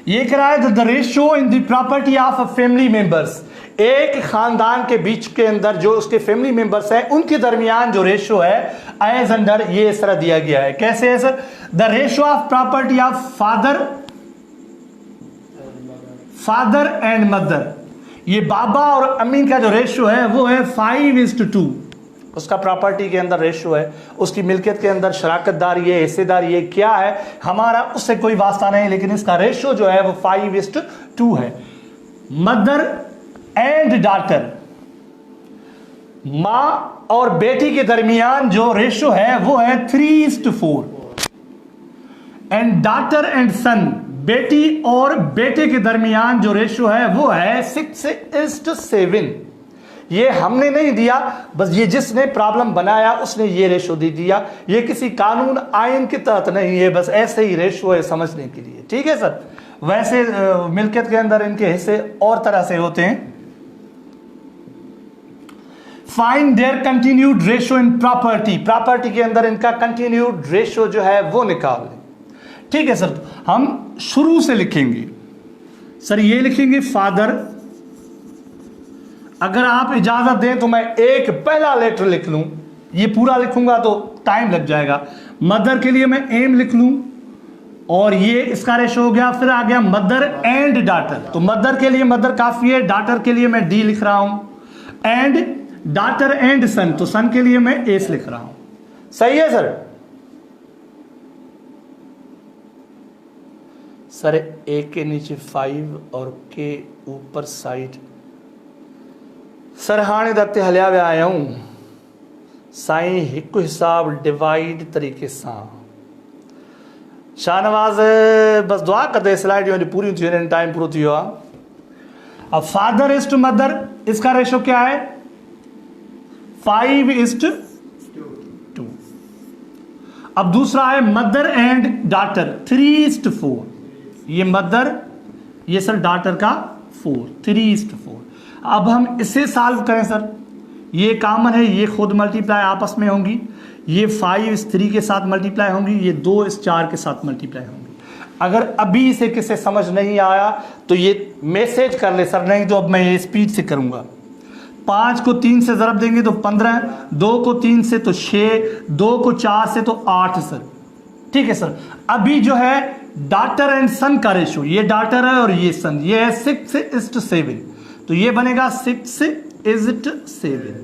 ये कह रहा है the ratio in the property of family members, एक खानदान के बीच के अंदर जो उसके फैमिली मेंबर्स हैं उनके दरमियान जो रेशियो है एज अंडर ये इस तरह दिया गया है। कैसे है sir? The ratio of property of father and mother, ये बाबा और अम्मी का जो रेशियो है वो है 5:2। उसका प्रॉपर्टी के अंदर रेशियो है, उसकी मिल्कियत के अंदर शराकतदारी है, हिस्सेदारी है, क्या है हमारा उससे कोई वास्ता नहीं, लेकिन इसका रेशियो जो है वो 5:2 है। मदर एंड डॉटर, माँ और बेटी के दरमियान जो रेशियो है वो है 3:4। एंड डॉटर एंड सन, बेटी और बेटे के दरमियान जो रेशियो है वो है 6:7। ये हमने नहीं दिया, बस ये जिसने प्रॉब्लम बनाया उसने ये रेशो दे दिया। ये किसी कानून आयन के तहत नहीं है, बस ऐसे ही रेशो है समझने के लिए। ठीक है सर। वैसे मिल्कियत के अंदर इनके हिस्से और तरह से होते हैं। Find their continued ratio in property, property के अंदर इनका कंटिन्यूड रेशो जो है वो निकाल लें। ठीक है सर, हम शुरू से लिखेंगे। सर ये लिखेंगे फादर, अगर आप इजाजत दें तो मैं एक पहला लेटर लिख लूं, ये पूरा लिखूंगा तो टाइम लग जाएगा। मदर के लिए मैं एम लिख लूं और ये इसका रेशो हो गया। फिर आ गया मदर एंड डॉटर, तो मदर के लिए मदर काफी है, डॉटर के लिए मैं डी लिख रहा हूं। एंड डॉटर एंड सन, तो सन के लिए मैं एस लिख रहा हूं। सही है सर? सर ए के नीचे 5 और के ऊपर साइड। सर हाणे त अॻिते हलिया विया आहियूं। साईं हिकु हिसाब डिवाइड तरीक़े सां शाहनवाज़ बस दुआ करते स्लाइड जो पूरी थी वञनि, टाइम पूरो थी वियो आहे। अब फादर इज टू मदर, इसका रेशो क्या है? 5:2। अब दूसरा है मदर एंड डॉटर, 3:4। ये मदर, ये सर डॉटर का 4, 3:4। अब हम इसे सॉल्व करें सर, ये कॉमन है, ये खुद मल्टीप्लाई आपस में होंगी, ये 5 इस 3 के साथ मल्टीप्लाई होंगी, ये 2 इस 4 के साथ मल्टीप्लाई होंगी। अगर अभी इसे किसे समझ नहीं आया तो ये मैसेज कर ले सर, नहीं तो अब मैं ये स्पीड से करूंगा। 5 को 3 से ज़रब देंगे तो 15, 2 को 3 से तो 6, 2 को 4 से तो 8 सर। ठीक है सर। अभी जो है डॉटर एंड सन का रेशो, ये डॉटर है और ये सन, ये है 6:7, तो ये बनेगा 6:7।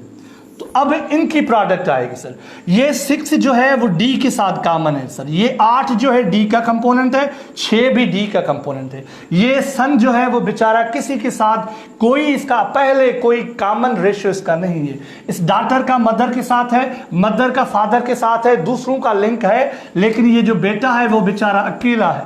तो अब इनकी प्रोडक्ट आएगी सर। ये 6 जो है वो डी के साथ कॉमन है सर, ये 8 जो है डी का कंपोनेंट है, 6 भी डी का कंपोनेंट है। ये सन जो है वो बेचारा किसी के साथ कोई इसका पहले कोई कॉमन रेशियो इसका नहीं है। इस डॉटर का मदर के साथ है, मदर का फादर के साथ है, दूसरों का लिंक है, लेकिन ये जो बेटा है वो बेचारा अकेला है,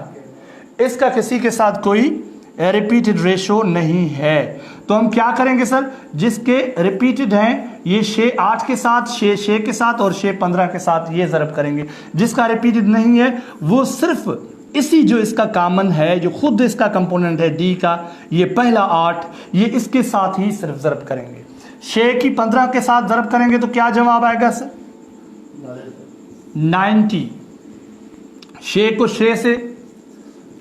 इसका किसी के साथ कोई रिपीटेड रेशो नहीं है। तो हम क्या करेंगे सर, जिसके रिपीटेड हैं ये 6 8 के साथ, 6 6 के साथ और 6 15 के साथ ये ज़रब करेंगे। जिसका रिपीटेड नहीं है वो सिर्फ इसी जो इसका कॉमन है, जो खुद इसका कंपोनेंट है डी का, ये पहला 8, ये इसके साथ ही सिर्फ ज़रब करेंगे। 6 की 15 के साथ ज़रब करेंगे तो क्या जवाब आएगा सर? 90। 6 को 6 से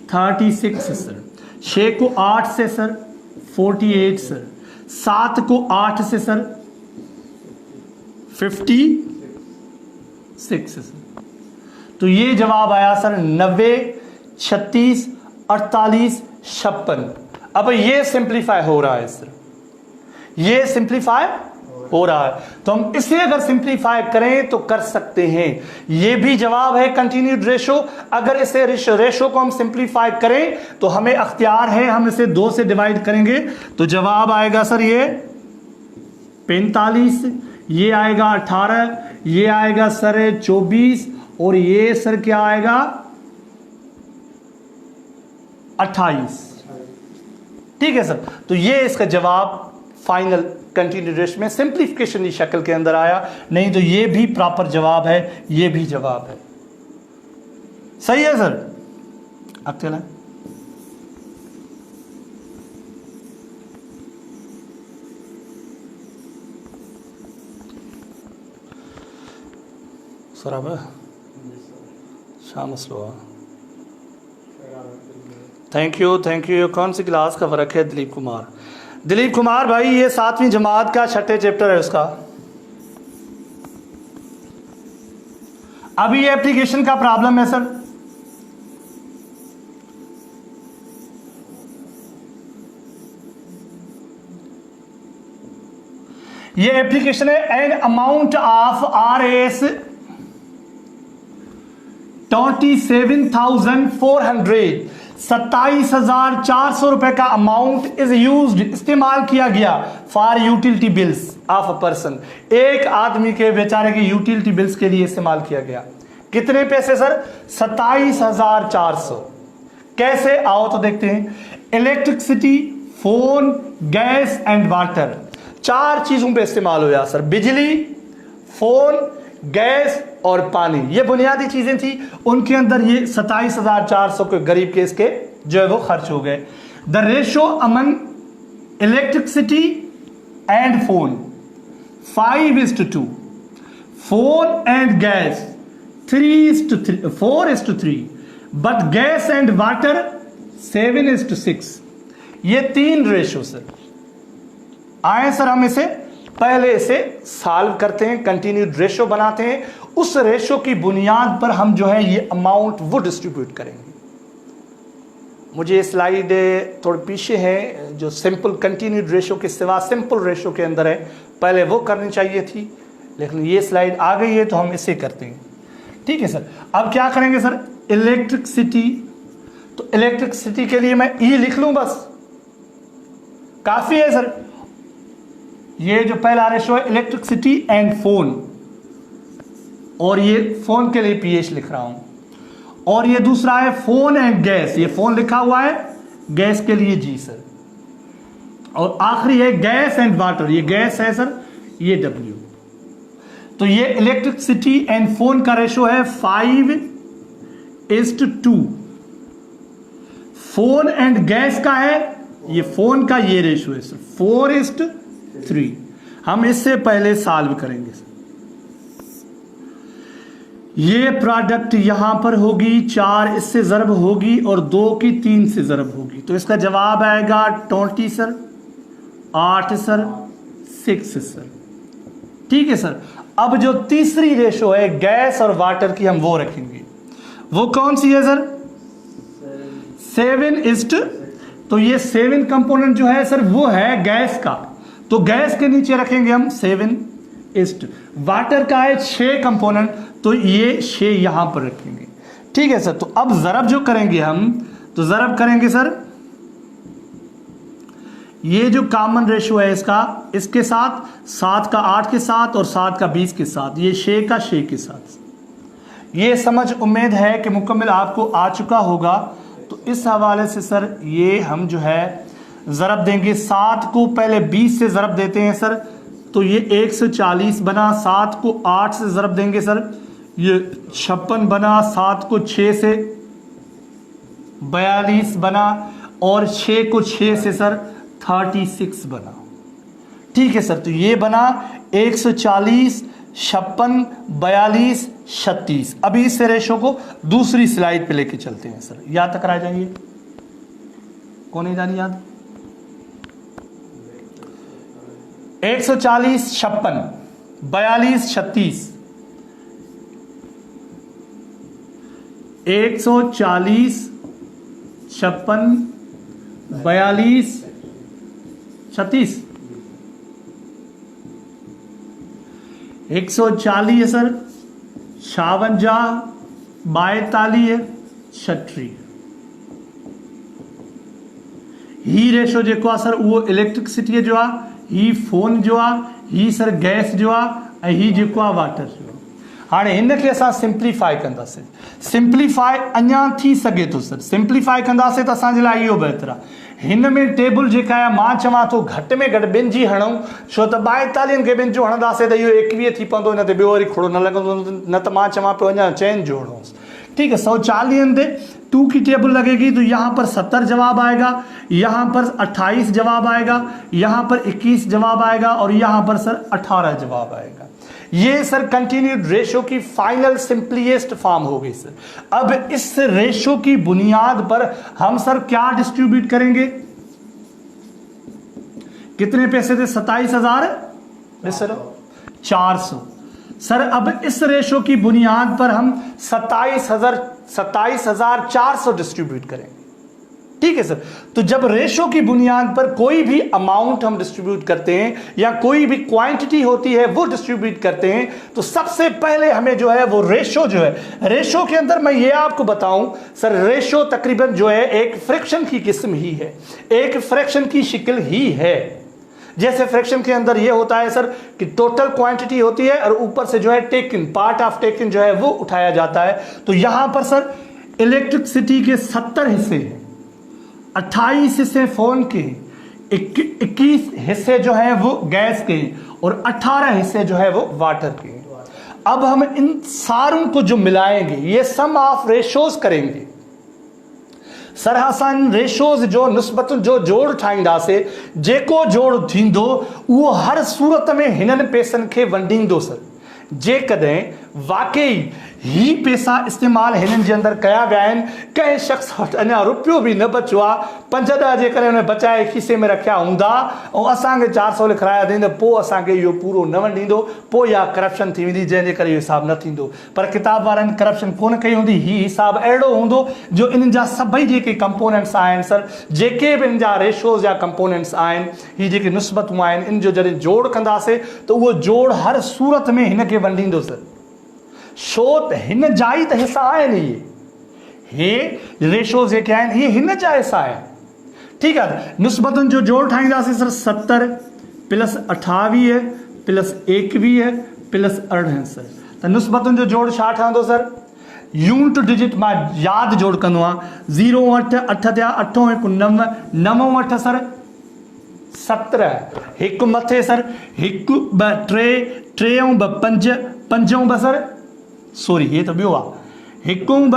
36 सर, 6 को 8 से सर 48 सर, 7 को 8 से सर 56 सर। तो ये जवाब आया सर 90, 36, 48, 56। अब ये सिंप्लीफाई हो रहा है सर, ये सिंप्लीफाई हो रहा है। तो हम इसे अगर सिंप्लीफाई करें तो कर सकते हैं, ये भी जवाब है कंटिन्यूड रेशो। अगर इसे रेशो को हम सिंप्लीफाई करें तो हमें अख्तियार है, हम इसे 2 से डिवाइड करेंगे तो जवाब आएगा सर ये 45, ये आएगा 18, ये आएगा सर 24 और ये सर क्या आएगा 28। ठीक है सर। तो ये इसका जवाब फाइनल कंटिन्यूड रेशो में सिंप्लीफिकेशन की शक्ल के अंदर आया, नहीं तो ये भी प्रॉपर जवाब है, ये भी जवाब है। सही है सर। अब चला सर, अब शाम स्लो। थैंक यू कौन सी क्लास का फ़र्क है? दिलीप कुमार। दिलीप कुमार भाई ये 7वीं जमात का 6ठे चैप्टर है उसका। अभी ये एप्लीकेशन का प्रॉब्लम है सर। ये एप्लीकेशन है एन अमाउंट ऑफ RAS 27,400, 27,400 रुपए का अमाउंट इज यूज्ड, इस्तेमाल किया गया for utility bills of a person. एक आदमी के बेचारे के यूटिलिटी बिल्स के लिए इस्तेमाल किया गया। कितने पैसे सर? 27,400। कैसे? आओ तो देखते हैं। Electricity, phone, gas and water, 4 चीजों पे इस्तेमाल हुआ सर। बिजली, फोन, गैस और पानी, ये बुनियादी चीजें थी। उनके अंदर ये 27,400 के गरीब के इसके जो है वो खर्च हो गए। The ratio among electricity and phone 5:2, phone and gas 4:3, but gas and water 7:6। ये 3 रेशो सर आए सर। हम इसे पहले इसे सॉल्व करते हैं, कंटिन्यूड रेशो बनाते हैं, उस रेशो की बुनियाद पर हम जो है ये अमाउंट वो डिस्ट्रीब्यूट करेंगे। मुझे स्लाइड थोड़ी पीछे है जो सिंपल कंटिन्यूड रेशो के सिवा सिंपल रेशो के अंदर है, पहले वो करनी चाहिए थी, लेकिन ये स्लाइड आ गई है तो हम इसे करते हैं। ठीक है सर। अब क्या करेंगे सर? इलेक्ट्रिसिटी, तो इलेक्ट्रिसिटी के लिए मैं ई लिख लूं बस, काफी है सर। ये जो पहला रेशो है इलेक्ट्रिसिटी एंड फोन, और ये फोन के लिए pH लिख रहा हूं, और ये दूसरा है फोन एंड गैस, ये फोन लिखा हुआ है, गैस के लिए G सर, और आखिरी है गैस एंड वाटर, ये गैस है सर, ये W। तो ये इलेक्ट्रिसिटी एंड फोन का रेशो है 5:2। फोन एंड गैस का है, ये फोन का ये रेशो है सर 4:3। हम इससे पहले सॉल्व करेंगे सर। ये प्रोडक्ट यहां पर होगी, 4 इससे ज़रब होगी और 2 की 3 से ज़रब होगी, तो इसका जवाब आएगा 20 सर, 8 सर, 6 सर। ठीक है सर। अब जो तीसरी रेशो है गैस और वाटर की, हम वो रखेंगे, वो कौन सी है सर? 7:, तो ये 7 कंपोनेंट जो है सर वो है गैस का, तो गैस के नीचे रखेंगे हम 7:। वाटर का है 6 कंपोनेंट, तो ये 6 यहां पर रखेंगे। ठीक है सर। तो अब ज़रब जो करेंगे हम, तो ज़रब करेंगे सर ये जो कॉमन रेशो है इसका, इसके साथ, 7 का 8 के साथ और 7 का 20 के साथ, ये 6 का 6 के साथ। ये समझ उम्मीद है कि मुकम्मल आपको आ चुका होगा। तो इस हवाले से सर ये हम जो है ज़रब देंगे, 7 को पहले 20 से ज़रब देते हैं सर, तो ये 140 बना। 7 को 8 से ज़रब देंगे सर, ये 56 बना। 7 को 6 से 42 बना, और 6 को 6 से सर 36 बना। ठीक है सर। तो ये बना 140, 56, 42, 36। अभी इस रेशो को दूसरी स्लाइड पे लेके चलते हैं सर, याद तक आ जाइए, कौन नहीं जानी याद? 140, 56, 42, 36, 140, 56, 42, 36, 140 है सर, 56, 42 है, 36। ही रेशो जेको आहे सर उहो इलेक्ट्रिसिटी जो आहे, ही फोन जो आहे, ही सर गैस जो आहे, ऐं ही जेको आहे वाटर जो आहे। हाणे हिनखे असां सिंप्लीफाई कंदासीं, सिंप्लीफाई अञा थी सघे थो सर, सिंप्लीफाई कंदासीं त असांजे लाइ इहो बहितर आहे। हिन में टेबल जेका आहे मां चवां थो घटि में घटि 2 जी हणूं, छो त 42 खे 2 जो हणंदासीं त इहो 21 थी पवंदो, हिन ते ॿियो वरी खोड़ो न लॻंदो, न त मां चवां पियो अञा चैन जोड़ोसि। ठीक है। 140 ते 2 की टेबल लगेगी, तो यहाँ पर 70 जवाब आएगा, यहाँ पर 28 जवाब आएगा, यहाँ पर 21 जवाब आएगा, और यहाँ पर सर 18 जवाब आएगा। ये सर कंटिन्यूड रेशो की फाइनल सिंपलीस्ट फॉर्म हो गई सर। अब इस रेशो की बुनियाद पर हम सर क्या डिस्ट्रीब्यूट करेंगे? कितने पैसे थे? 27,400 सर। अब इस रेशो की बुनियाद पर हम 27,400 डिस्ट्रीब्यूट करेंगे। ठीक है सर। तो जब रेशो की बुनियाद पर कोई भी अमाउंट हम डिस्ट्रीब्यूट करते हैं या कोई भी क्वांटिटी होती है वो डिस्ट्रीब्यूट करते हैं, तो सबसे पहले हमें जो है वो रेशो जो है, रेशो के अंदर मैं ये आपको बताऊं सर, रेशो तकरीबन जो है एक फ्रैक्शन की किस्म ही है, एक फ्रैक्शन की शक्ल ही है। जैसे फ्रैक्शन के अंदर ये होता है सर कि टोटल क्वांटिटी होती है और ऊपर से जो है टेकन, पार्ट ऑफ टेकन जो है वो उठाया जाता है। तो यहां पर सर इलेक्ट्रिसिटी के 70 हिस्से हैं, 28 हिस्से फोन के, 21 हिस्से जो है वो गैस के, और 18 हिस्से जो है वो वाटर के। अब हम इन सारों को जो मिलाएंगे, ये सम ऑफ रेशोज करेंगे सर। असां रेशोज जो निस्बतुनि जो जोड़ ठाहींदासीं, जेको जोड़ थींदो उहो हर सूरत में हिननि पैसनि खे वंडींदो सर। जेकॾहिं वाकई ही पैसा इस्तेमाल हिननि जे अंदरि कया विया आहिनि, कंहिं शख़्स वटि अञा रुपयो बि न बचियो आहे, 5-10 जेकॾहिं हुन बचाए खीसे में रखिया हूंदा ऐं असांखे 400 लिखाया अथई, त पोइ असांखे इहो पूरो न वंडींदो, पोइ इहा करप्शन थी वेंदी, जंहिंजे करे इहो हिसाबु न थींदो। पर किताब वारनि करप्शन कोन कई हूंदी, ही हिसाबु अहिड़ो हूंदो जो इन्हनि जा सभई जेके कंपोनेंट्स आहिनि सर, जेके बि इन जा रेशोज़ या कंपोनेंट्स आहिनि, ही जेके निस्बतूं आहिनि, इन जो जॾहिं जोड़ कंदासीं त उहो जोड़ हर सूरत में हिन खे वंडींदो सर। छो त हिन जा ई त हिसा आहिनि, हे रेशो जेके आहिनि ये हिन जा हिसा आहिनि। ठीकु आहे। निस्बतुनि जो जोड़ ठाहींदासीं सर, 70 + 28 + 21 + 18 सर। त त निस्बतुनि जो जोड़ छा ठहंदो सर? यूनिट डिजिट मां यादि जोड़ कंदो आहियां। 0 8 8 थिया, 8 1 9, 9 8 सर 17, हिकु मथे सर 1 2 3, 3 2 5, 5 2 सर सॉरी हे त ॿियो आहे, 1 2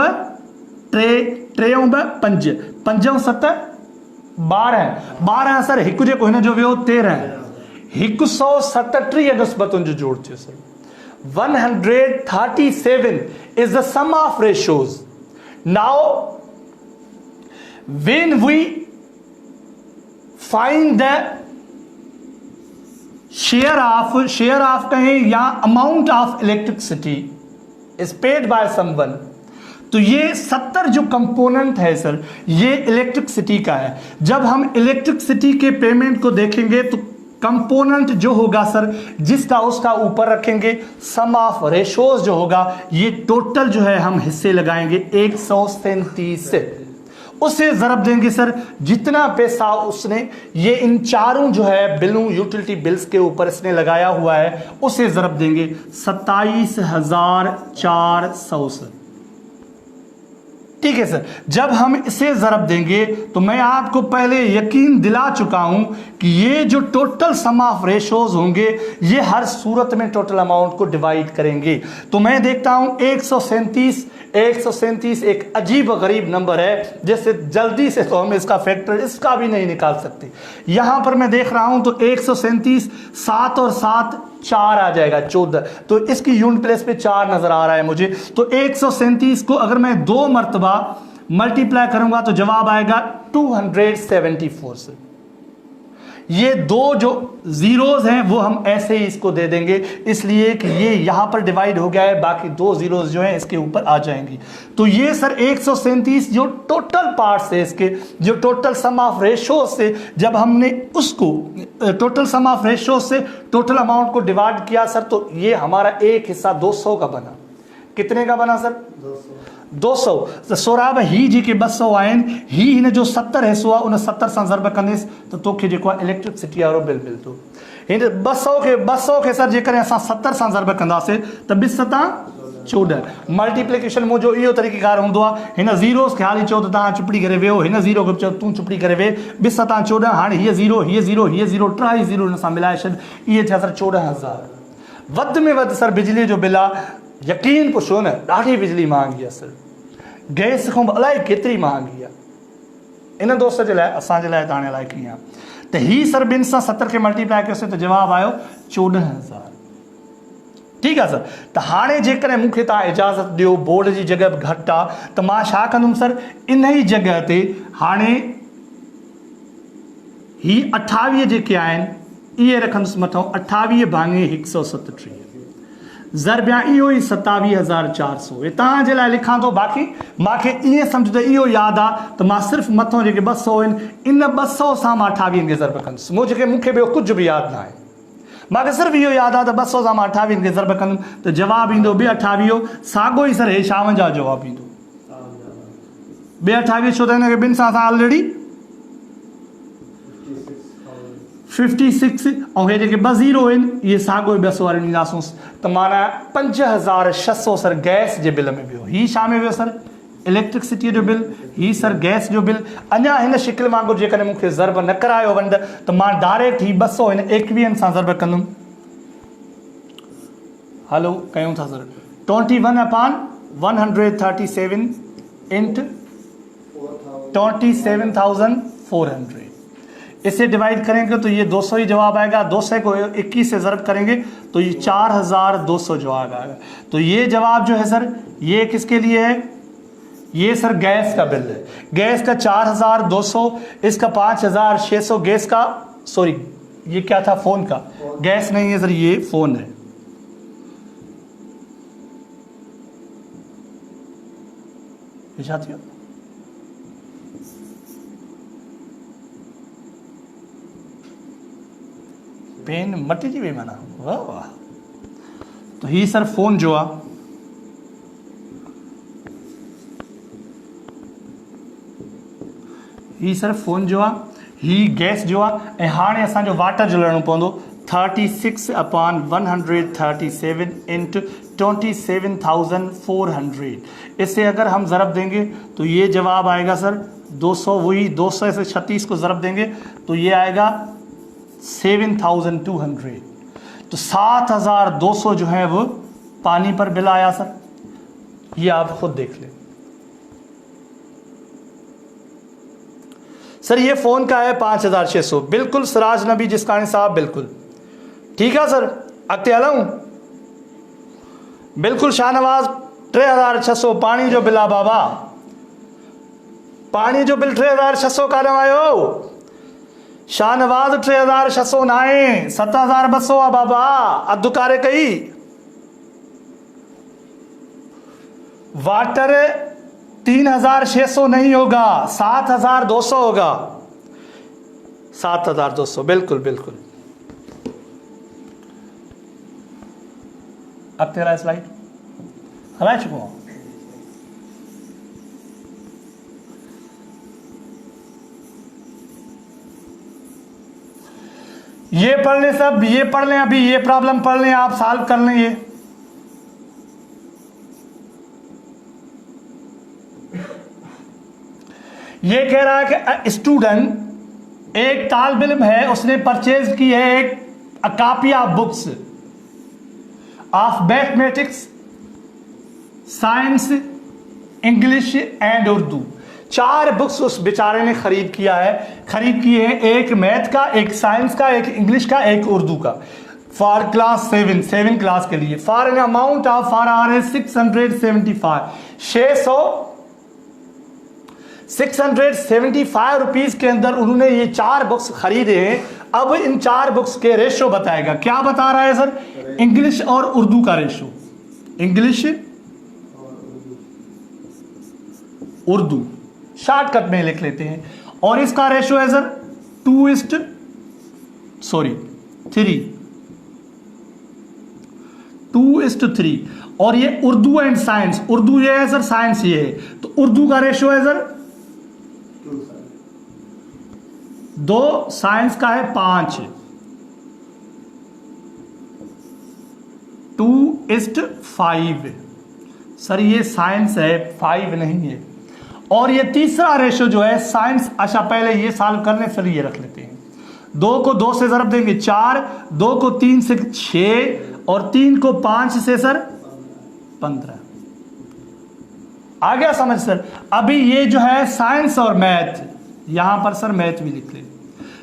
3, 3 2 5, 5 7 12, 12 सर हिकु जेको हिन जो वियो 13, 137 निस्बतुनि जो जोड़ थियो sir. 137 is the sum of ratios. Now when we find the share of कहें या amount of electricity is paid by someone, तो ये 70 जो कंपोनेंट है सर ये इलेक्ट्रिसिटी का है। जब हम इलेक्ट्रिसिटी के पेमेंट को देखेंगे तो कंपोनेंट जो होगा सर जिसका उसका ऊपर रखेंगे, सम ऑफ रेशोज जो होगा ये टोटल जो है हम हिस्से लगाएंगे 137 से, उसे ज़रब देंगे सर जितना पैसा उसने ये इन चारों जो है बिलों यूटिलिटी बिल्स के ऊपर इसने लगाया हुआ है उसे ज़रब देंगे 27,400 सर। ठीक है सर, जब हम इसे ज़रब देंगे तो मैं आपको पहले यकीन दिला चुका हूं कि ये जो टोटल सम ऑफ रेशोज होंगे ये हर सूरत में टोटल अमाउंट को डिवाइड करेंगे। तो मैं देखता हूं 137 एक अजीब गरीब नंबर है जिससे जल्दी से तो हम इसका फैक्टर इसका भी नहीं निकाल सकते। यहां पर मैं देख रहा हूं तो 137 7 और 7 4 आ जाएगा 14, तो इसकी यूनिट प्लेस पे 4 नजर आ रहा है मुझे। तो 137 को अगर मैं 2 मरतबा मल्टीप्लाई करूंगा तो जवाब आएगा 274 से। ये 2 जो जीरोज हैं वो हम ऐसे ही इसको दे देंगे इसलिए कि ये यहां पर डिवाइड हो गया है, बाकी 2 जीरोज जो हैं इसके ऊपर आ जाएंगी। तो ये सर 137 जो टोटल पार्ट्स है इसके, जो टोटल सम ऑफ रेशो से जब हमने उसको टोटल सम ऑफ रेशो से टोटल अमाउंट को डिवाइड किया सर तो ये हमारा एक हिस्सा 200 का बना। कितने का बना सर? 200। त सोराब ही जी के 200 आहिनि, ही हिन जो 70 हिसो आहे, उन 70 सां ज़रब कंदेसि त तोखे जेको आहे इलेक्ट्रिसिटी वारो बिल मिलंदो। हिन 200 खे सर जेकॾहिं असां 70 सां ज़रब कंदासीं त 2 7 14 मल्टीप्लिकेशन मुंहिंजो इहो तरीक़ेकार हूंदो आहे। हिन ज़ीरोस खे हाली चओ त तव्हां चुपड़ी करे वियो, हिन ज़ीरो खे चओ तूं चुपड़ी करे वे, 2 7 14, हाणे हीअ ज़ीरो हीअ ज़ीरो हीअ ज़ीरो टी ज़ीरो हिन सां मिलाए छॾ, इहे थिया सर 14,000। वधि में वधि सर बिजली जो बिल आहे, यकीन पुछो न ॾाढी बिजली महांगी आहे सर, गैस खां बि अलाए केतिरी महांगी आहे। इन दोस्त जे लाइ असांजे लाइ तव्हांजे लाइ कीअं आहे त ही सर 2 सां 70 खे मल्टीप्लाई कयोसीं त जवाबु आयो 14,000। ठीकु आहे सर। त हाणे जेकॾहिं मूंखे तव्हां इजाज़त ॾियो, बोर्ड जी जॻह बि घटि आहे त मां छा कंदुमि सर, इन ई जॻह ते हाणे ही 28 जेके आहिनि इहे रखंदुसि मथां 28 भाङे 137 ज़रबिया इहो ई 27,400 ये तव्हांजे लाइ लिखां थो। बाक़ी मूंखे ईअं सम्झ त इहो यादि आहे त मां सिर्फ़ु मथां जेके 200 आहिनि इन 200 सां मां 28 खे ज़रब कंदुसि। मूंखे ॿियो कुझु बि यादि न आहे, मूंखे सिर्फ़ु इहो यादि आहे त 200 सां मां 28 खे ज़रब कंदुमि त जवाबु ईंदो 228। साॻियो ई सर हे 56 जवाबु ईंदो 228, छो त हिनखे 2 सां असां ऑलरेडी 56 ऐं हे जेके 2 ज़ीरो आहिनि इहे साॻियो ई 200 वारे ॾींदासूंसि त माना 5,600 सर गैस जे बिल में वियो। ही छा में वियो सर? इलेक्ट्रिसिटी जो बिल। ही सर गैस जो बिल। अञा हिन शिकिल वांगुरु जेकॾहिं मूंखे ज़रब न करायो वञ त मां डायरेक्ट ही 200 हिन 21 सां ज़रब कंदुमि। हलो कयूं था सर, 21/137 इंटू 27,400 इसे डिवाइड करेंगे तो ये 200 ही जवाब आएगा। 200 को 21 से ज़रब करेंगे तो ये 4,200 जवाब आएगा। तो ये जवाब जो है सर ये किसके लिए है? ये सर गैस का बिल है। गैस का 4,200, इसका 5,600 गैस का, सॉरी ये क्या था, फोन का, गैस नहीं है सर ये फोन है। साथियों पेन मटी जी भी माना वाह वाह। तो ही सर फोन जो आहे ही सर फोन जो आहे, ही गैस जो आहे, ऐं हाणे असांजो वाटर जो लड़णो पवंदो 36/137 इंटू 27,400। इसे अगर हम ज़रब देंगे तो ये जवाब आएगा सर 200, वही 200 से 36 को ज़रब देंगे तो ये आएगा 7,200। तो 7,200 जो है वो पानी पर बिल आया सर। ये आप खुद देख लें सर। ये फ़ोन का है 5,600, बिल्कुल सिराज नबी जिस्तानी साहब, बिल्कुल ठीक है सर। अगते हलूं बिल्कुल शाहनवाज 3,600 पानी जो बिल आ बाबा, पानी जो बिल 3,600 का नवायो शाहनवाज 3,600 नाए 7,200 आ बाबा। अदुकारे कही वाटर 3,600 नहीं होगा, 7,200 होगा, 7,200 बिल्कुल बिल्कुल। अब तेरा स्लाइड हला चुका हूं। ये पढ़ लें सब, ये पढ़ लें, अभी ये प्रॉब्लम पढ़ लें, आप सॉल्व कर लें। ये कह रहा है कि स्टूडेंट, एक तालिब इल्म है, उसने परचेज की है एक copy of books of mathematics, science, English and Urdu. 4 books उस बेचारे ने खरीद किया है, खरीद किए हैं, एक मैथ का, एक साइंस का, एक इंग्लिश का, एक उर्दू का, फॉर क्लास 7 क्लास के लिए, for an amount of for आर है 675 रुपीज के अंदर उन्होंने ये 4 बुक्स खरीदे हैं। अब इन 4 बुक्स के रेशो बताएगा। क्या बता रहा है सर? इंग्लिश और उर्दू का रेशो, इंग्लिश उर्दू शॉर्टकट में लिख लेते हैं। और इसका रेशो है सर 2:3। और ये उर्दू एंड साइंस, उर्दू ये है सर, साइंस ये है, तो उर्दू का रेशो है सर 2, साइंस का है 5, 2:5। सर ये साइंस है, 5 नहीं है। और ये तीसरा रेशो जो है साइंस, अच्छा पहले ये सॉल्व कर लें फिर ये रख लेते हैं। 2 को 2 से ज़रब देंगे 4, 2 को 3 से 6 और 3 को 5 से सर 15। आ गया समझ सर? अभी ये जो है साइंस और मैथ, यहां पर सर मैथ भी लिख ले।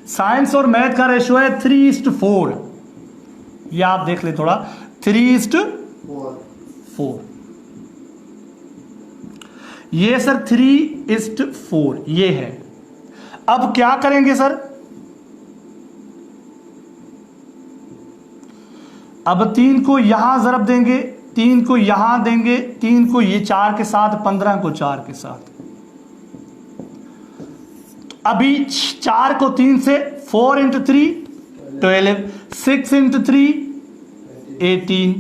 साइंस और मैथ का रेशो है 3:4। ये आप देख ले थोड़ा, 3:4। ये सर 3:4 ये है। अब क्या करेंगे सर? अब 3 को यहां ज़रब देंगे, 3 को यहां देंगे, 3 को ये 4 के साथ, 15 को 4 के साथ। अभी 4 को 3 से 4 × 3 12, 6 × 3 18,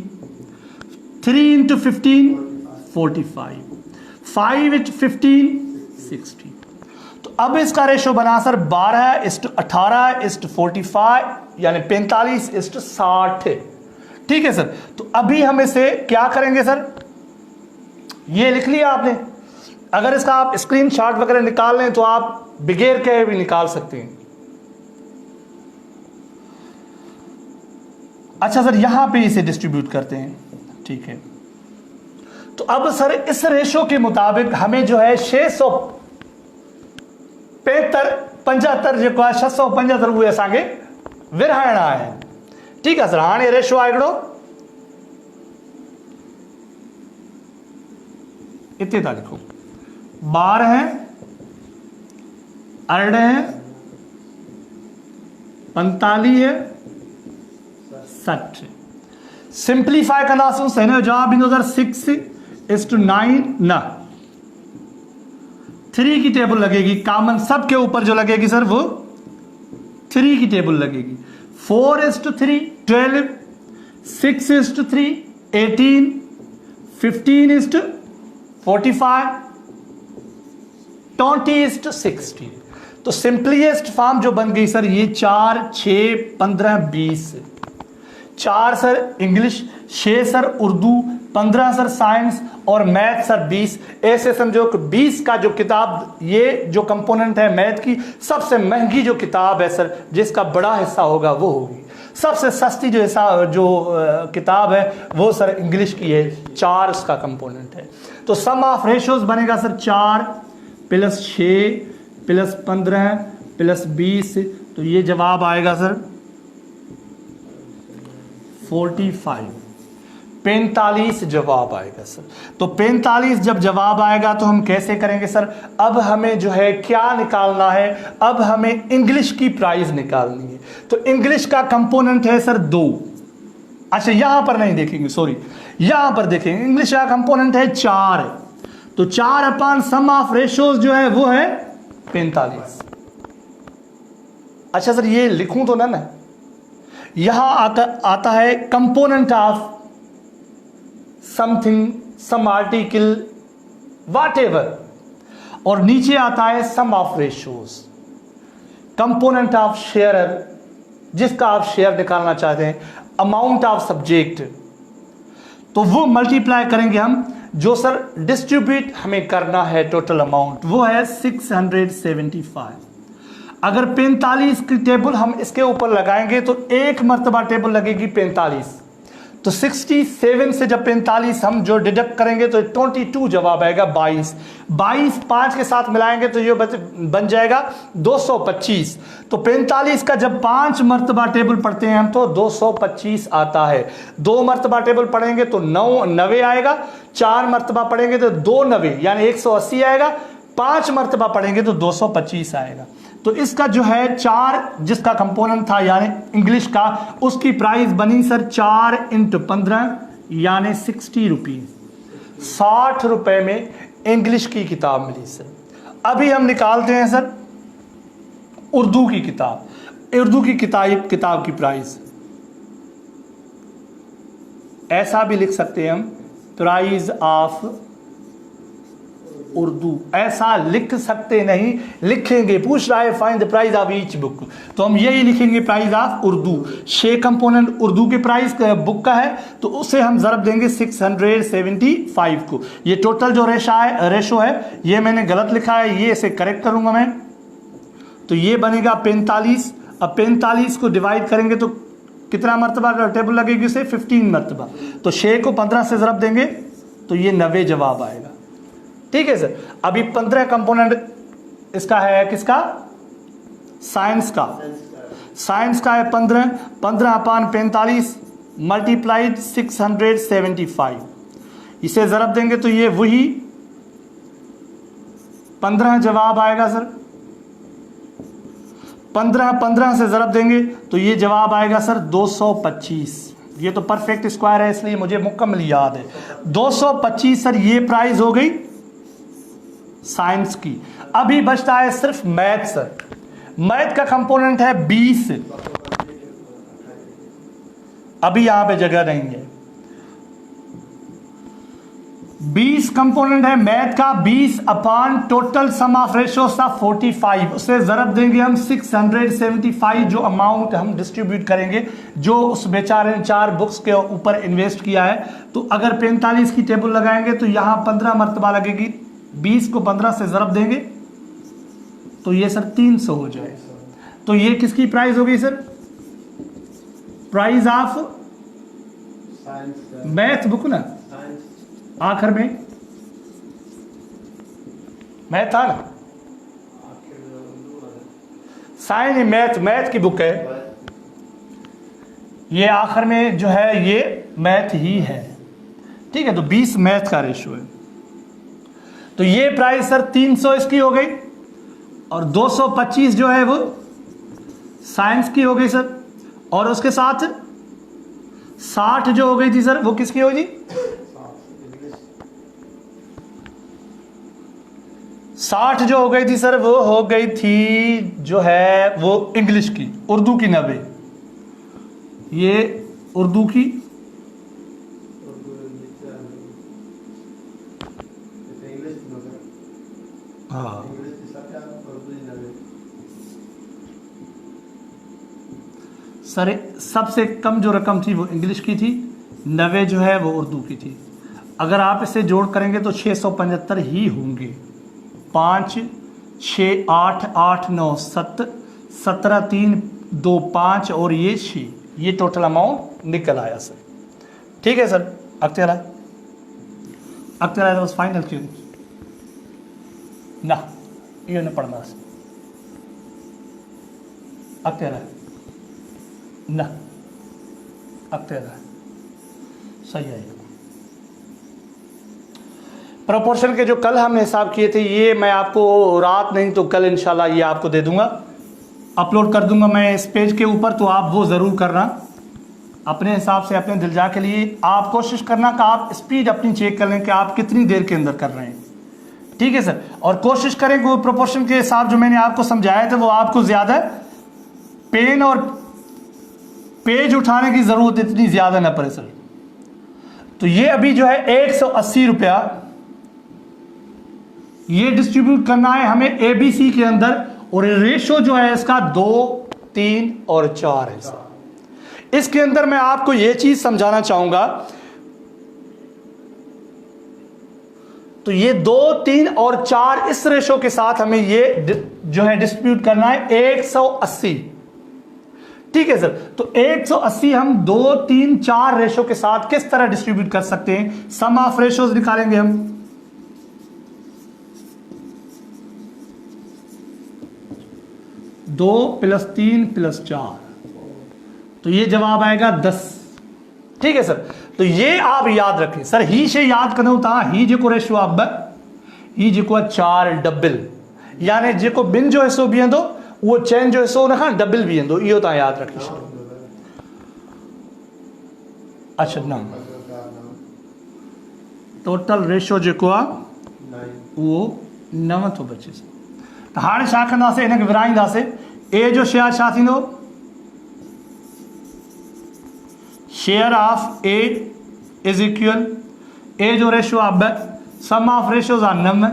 3 × 15 45, 5 × 15 60। तो अब इसका रेशो बना सर 12:18:45 यानी 45:60। ठीक है सर। तो अभी हम इसे क्या करेंगे सर? ये लिख लिया आपने। अगर इसका आप स्क्रीनशॉट वगैरह निकाल लें तो आप बगैर कहे भी निकाल सकते हैं। अच्छा सर, यहां पे इसे डिस्ट्रीब्यूट करते हैं। ठीक है, तो अब सर इस रेशो के मुताबिक हमें जो है 675 जो 675 उहे असांखे विरहाइणा है। ठीक है सर। हाणे रेशो आहे हिकिड़ो, इतने था लिखो, 12 है, 18 है, 45 है, 60। सिंप्लीफाई कंदासीं त हिन जो जवाब ईंदो सर 6:9 न 3 की टेबल लगेगी, कॉमन सब के ऊपर जो लगेगी सर वो 3 की टेबल लगेगी। 4:3 12, 6:3 18, 15:45, 20:60। तो सिंपलीएस्ट फॉर्म जो बन गई सर ये 4, 6, 15, 20। 4 sir English, 6 sir Urdu, 15 sir science और मैथ सर 20। ऐसे समझो कि 20 का जो किताब, ये जो कंपोनेंट है मैथ की, सबसे महंगी जो किताब है सर, जिसका बड़ा हिस्सा होगा वो होगी। सबसे सस्ती जो किताब है वो सर इंग्लिश की है, 4 उसका कंपोनेंट है। तो सम ऑफ रेशियोज बनेगा सर 4 + 6 + 15 + 20, तो ये जवाब आएगा सर 45, 45 जवाब आएगा सर। तो 45 जब जवाब आएगा तो हम कैसे करेंगे सर? अब हमें जो है क्या निकालना है, अब हमें इंग्लिश की प्राइस निकालनी है। तो इंग्लिश का कंपोनेंट है सर 2। अच्छा यहां पर नहीं देखेंगे, सॉरी, यहां पर देखेंगे। इंग्लिश का कंपोनेंट है 4, तो 4 अपॉन सम ऑफ रेशियोज जो है वो है 45। अच्छा सर ये लिखूं तो ना, यहां आता है component of something, some article, whatever, और नीचे आता है some of ratios, component of sharer, जिसका आप शेयर निकालना चाहते हैं, अमाउंट ऑफ सब्जेक्ट, तो वो मल्टीप्लाई करेंगे हम। जो सर डिस्ट्रीब्यूट हमें करना है टोटल अमाउंट वो है 675। अगर 45 की टेबल हम इसके ऊपर लगाएंगे तो एक मर्तबा टेबल लगेगी 45, तो 67 से जब 45 हम जो डिडक्ट करेंगे तो 22 जवाब आएगा 22। 22 5 के साथ मिलाएंगे तो ये बन जाएगा 225। तो 45 का जब 5 मर्तबा टेबल पढ़ते हैं हम तो 225 आता है। 2 मर्तबा टेबल पढ़ेंगे तो 90 आएगा, 4 मर्तबा पढ़ेंगे तो 290 यानी 180 आएगा, 5 मर्तबा पढ़ेंगे तो 225 आएगा। तो इसका जो है 4 जिसका कंपोनेंट था यानी इंग्लिश का, उसकी प्राइस बनी सर 4 × 15 यानी 60 रुपीज। 60 रुपए में इंग्लिश की किताब मिली सर। अभी हम निकालते हैं सर उर्दू की किताब। उर्दू की किताब की प्राइस ऐसा भी लिख सकते हैं हम, प्राइस ऑफ उर्दू, ऐसा लिख सकते नहीं, लिखेंगे। पूछ रहा है find the price of each book, तो हम यही लिखेंगे price of Urdu. 6 component Urdu के प्राइस बुक का है तो उसे हम ज़रब देंगे 675 को। ये टोटल जो रेशो है ये मैंने गलत लिखा है, ये इसे करेक्ट करूंगा मैं। तो ये बनेगा 45। अब 45 को डिवाइड करेंगे तो कितना मरतबा टेबल लगेगी उसे? 15 मरतबा। तो 6 को 15 से ज़रब देंगे तो ये 90 जवाब आएगा। ठीक है सर। अभी 15 कंपोनेंट इसका है, किसका? साइंस का। साइंस का है 15 अपॉन 45 मल्टीप्लाइड 675, इसे ज़रब देंगे तो ये वही 15 जवाब आएगा सर। 15 से ज़रब देंगे तो ये जवाब आएगा सर 225। ये तो परफेक्ट स्क्वायर है इसलिए मुझे मुकम्मल याद है। 225 सर ये प्राइस हो गई साइंस की। अभी बचता है सिर्फ मैथ सर। मैथ का कंपोनेंट है 20। अभी यहां पे जगह नहीं है। 20 कंपोनेंट है मैथ का। 20 upon total sum of ratios था 45, उसे ज़रब देंगे हम 675 जो अमाउंट हम डिस्ट्रीब्यूट करेंगे, जो उस बेचारे ने 4 बुक्स के ऊपर इन्वेस्ट किया है। तो अगर 45 की टेबल लगाएंगे तो यहां 15 मरतबा लगेगी। 20 को 15 से ज़रब देंगे तो ये सर 300 हो जाए। तो ये किसकी प्राइस हो गई sir? Price of math book ना, आखिर में मैथ था ना, साइंस मैथ की बुक है ये, आखिर में जो है ये मैथ ही है। ठीक है, तो 20 मैथ का रेशियो है। तो ये प्राइस सर 300 इसकी हो गई और 225 जो है वो साइंस की हो गई सर। और उसके साथ 60 जो हो गई थी सर वो किसकी हो गई? 60 जो हो गई थी सर वो हो गई थी जो है वो इंग्लिश की। उर्दू की 90, ये उर्दू की हाँ सर, सबसे कम जो रकम थी वो इंग्लिश की थी, 90 जो है वो उर्दू की थी। अगर आप इसे जोड़ करेंगे तो 675 ही होंगे। 5 6 8 8 9 7 17 3 2 5 और ये 6, ये टोटल अमाउंट निकल आया सर। ठीक है सर, अगला है बस फाइनल क्यों ना ये न पढ़ना अगला ना अगला सही है। प्रोपोर्शन के जो कल हमने हिसाब किए थे ये मैं आपको रात नहीं तो कल इंशाल्लाह ये आपको दे दूंगा, अपलोड कर दूंगा मैं इस पेज के ऊपर, तो आप वो ज़रूर करना अपने हिसाब से, अपने दिलजा के लिए। आप कोशिश करना कि आप स्पीड अपनी चेक कर लें कि आप कितनी देर के अंदर कर रहे हैं। ठीक है सर, और कोशिश करें कि वो प्रोपोर्शन के हिसाब जो मैंने आपको समझाया था वो आपको ज़्यादा पेन और पेज उठाने की ज़रूरत इतनी ज़्यादा ना पड़े सर। तो ये अभी जो है 180 रुपया ये डिस्ट्रीब्यूट करना है हमें ABC के अंदर, और रेशो जो है इसका 2 3 और 4 है सर। इसके अंदर मैं आपको ये चीज समझाना चाहूंगा, तो ये 2 3 और 4 इस रेशो के साथ हमें ये जो है डिस्ट्रीब्यूट करना है 180। ठीक है सर, तो 180 हम 2 3 4 रेशो के साथ किस तरह डिस्ट्रीब्यूट कर सकते हैं, सम ऑफ रेशोज निकालेंगे हम। 2 + 3 + 4, तो ये जवाब आएगा 10। ठीक है सर, तो ये आप याद रखें सर, ही से याद करूं था ही जो रेशो आप ही जो 4 डबल, यानी जो बिन जो हिस्सो बीहंदो वो चैन जो हिस्सो उन खां डबल बीहंदो, इहो तव्हां याद रखी छॾियो। अच्छा न टोटल रेशो जेको आहे उहो 9 थो बचे। त हाणे छा कंदासीं, हिनखे विराईंदासीं। ए जो शेयर छा थींदो, share of A is equal A जो रेशो आहे 2, सम ऑफ रेशोज आहे 9,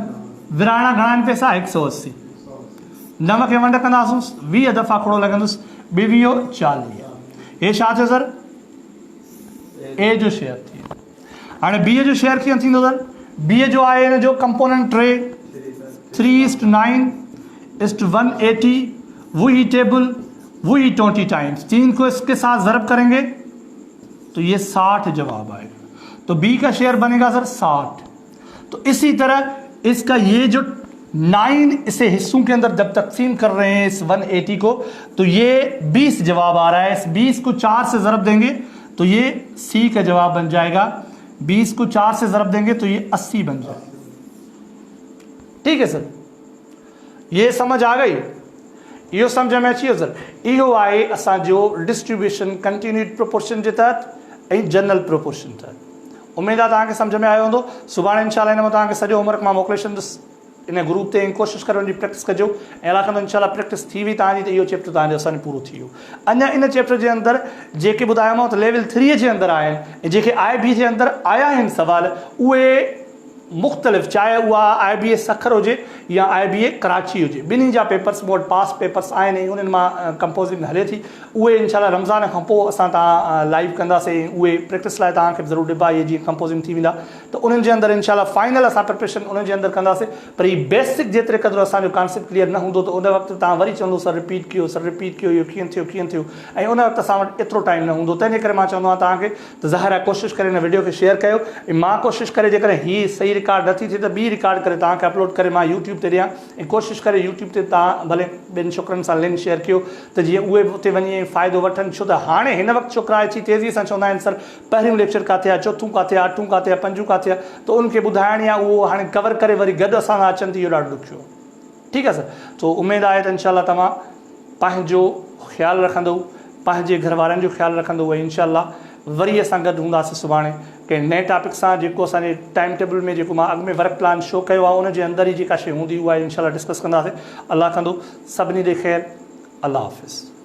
विराइणा घणा आहिनि पैसा 180। 9 खे वंड कंदासीं 20 दफ़ा खोड़ो लॻंदुसि, 20 40। हे छा थियो सर, ए जो शेयर थी। हाणे बी जो शेयर कीअं थींदो सर, बी जो आहे हिन जो कंपोनेंट 3:9:180, वही टेबल वही 20 टाइम्स, 3 को इसके साथ ज़रब करेंगे तो ये 60 जवाब आएगा। तो बी का शेयर बनेगा सर 60। तो इसी तरह इसका ये जो 9 इसे हिस्सों के अंदर जब तकसीम कर रहे हैं इस 180 को, तो ये 20 जवाब आ रहा है। इस 20 को 4 से ज़रब देंगे तो ये सी का जवाब बन जाएगा। 20 को 4 से ज़रब देंगे तो ये 80 बन जाएगा। ठीक है सर, ये समझ आ गई, यो समझ में अची वियो सर। इहो आहे असांजो डिस्ट्रीब्यूशन कंटिन्यूड प्रोपोर्शन जे तहत ऐं जनरल प्रोपोर्शन तहत। उम्मीद आहे तव्हांखे सम्झ में आयो हूंदो। सुभाणे इंशाल्लाह हिन में तव्हांखे सॼो होमवर्क मां मोकिले छॾींदुसि इन ग्रुप ते, कोशिशि करो उनजी प्रैक्टिस कजो। ऐं अलाह कंदो इंशाल्लाह प्रैक्टिस थी वई तव्हांजी त इहो चैप्टर तव्हांजो असांजो पूरो थी वियो। अञा इन चैप्टर जे अंदरि जेके ॿुधायोमांव त लेवल 3 जे अंदरि आया आहिनि, ऐं जेके IB जे अंदरि आया आहिनि सवाल, उहे मुख़्तलिफ़, चाहे उहा IBA सखर हुजे या IBA कराची हुजे, ॿिन्ही जा पेपर्स मूं वटि पास पेपर्स आहिनि, उन्हनि मां कंपोज़िंग हले थी। उहे इंशाल्लाह रमज़ान खां पोइ असां तव्हां लाइव कंदासीं। उहे प्रैक्टिस लाइ तव्हांखे ज़रूरु ॾिबा, इहे जीअं कंपोज़िंग थी वेंदा त उन्हनि जे अंदरि इंशाल्लाह फाइनल असां प्रिपरेशन उन्हनि जे अंदरि कंदासीं। पर ही बेसिक जेतिरे क़दुरु असांजो कॉन्सेप्ट क्लियर न हूंदो त उन वक़्तु तव्हां वरी चवंदो सर रिपीट कयो, सर रिपीट कयो, इहो कीअं थियो, ऐं उन वक़्तु असां वटि एतिरो टाइम न हूंदो। तंहिंजे करे मां चवंदो आहियां तव्हांखे त ज़ाहिर आहे कोशिशि करे हिन वीडियो खे शेयर कयो। ऐं मां कोशिशि करे जेकॾहिं हीअ सही रिकॉर्ड नथी थिए त ॿी रिकॉर्ड करे तव्हांखे अपलोड करे मां यूट्यूब ते ॾियां। ऐं कोशिशि करे यूट्यूब ते तव्हां भले ॿिनि छोकिरनि सां लिंक शेयर कयो त जीअं उहे बि उते वञी फ़ाइदो वठनि। छो त हाणे हिन वक़्तु छोकिरा अची तेज़ीअ सां चवंदा आहिनि सर पहिरियों लेक्चर किथे आहे, चौथों किथे आहे, 8 किथे आहे, 5 किथे आहे, त उनखे ॿुधाइणी आहे, उहो हाणे कवर करे वरी गॾु असां सां अचनि त इहो ॾाढो ॾुखियो। ठीकु आहे सर, तो उमेदु आहे त इंशाल्लाह तव्हां पंहिंजो ख़्यालु रखंदव, पंहिंजे घर वारनि जो ख़्यालु रखंदव, ऐं इंशाल्लाह वरी असां गॾु हूंदासीं सुभाणे कंहिं नए टॉपिक सां, जेको असांजे टाइम टेबल में जेको मां अॻु में वर्क प्लान शो कयो आहे उन जे अंदरि ई जेका शइ हूंदी उहा इंशाल्लाह डिस्कस कंदासीं। अल्लाह कंदो सभिनी ॾे ख़ैरु। अल्लाह हाफ़िज़।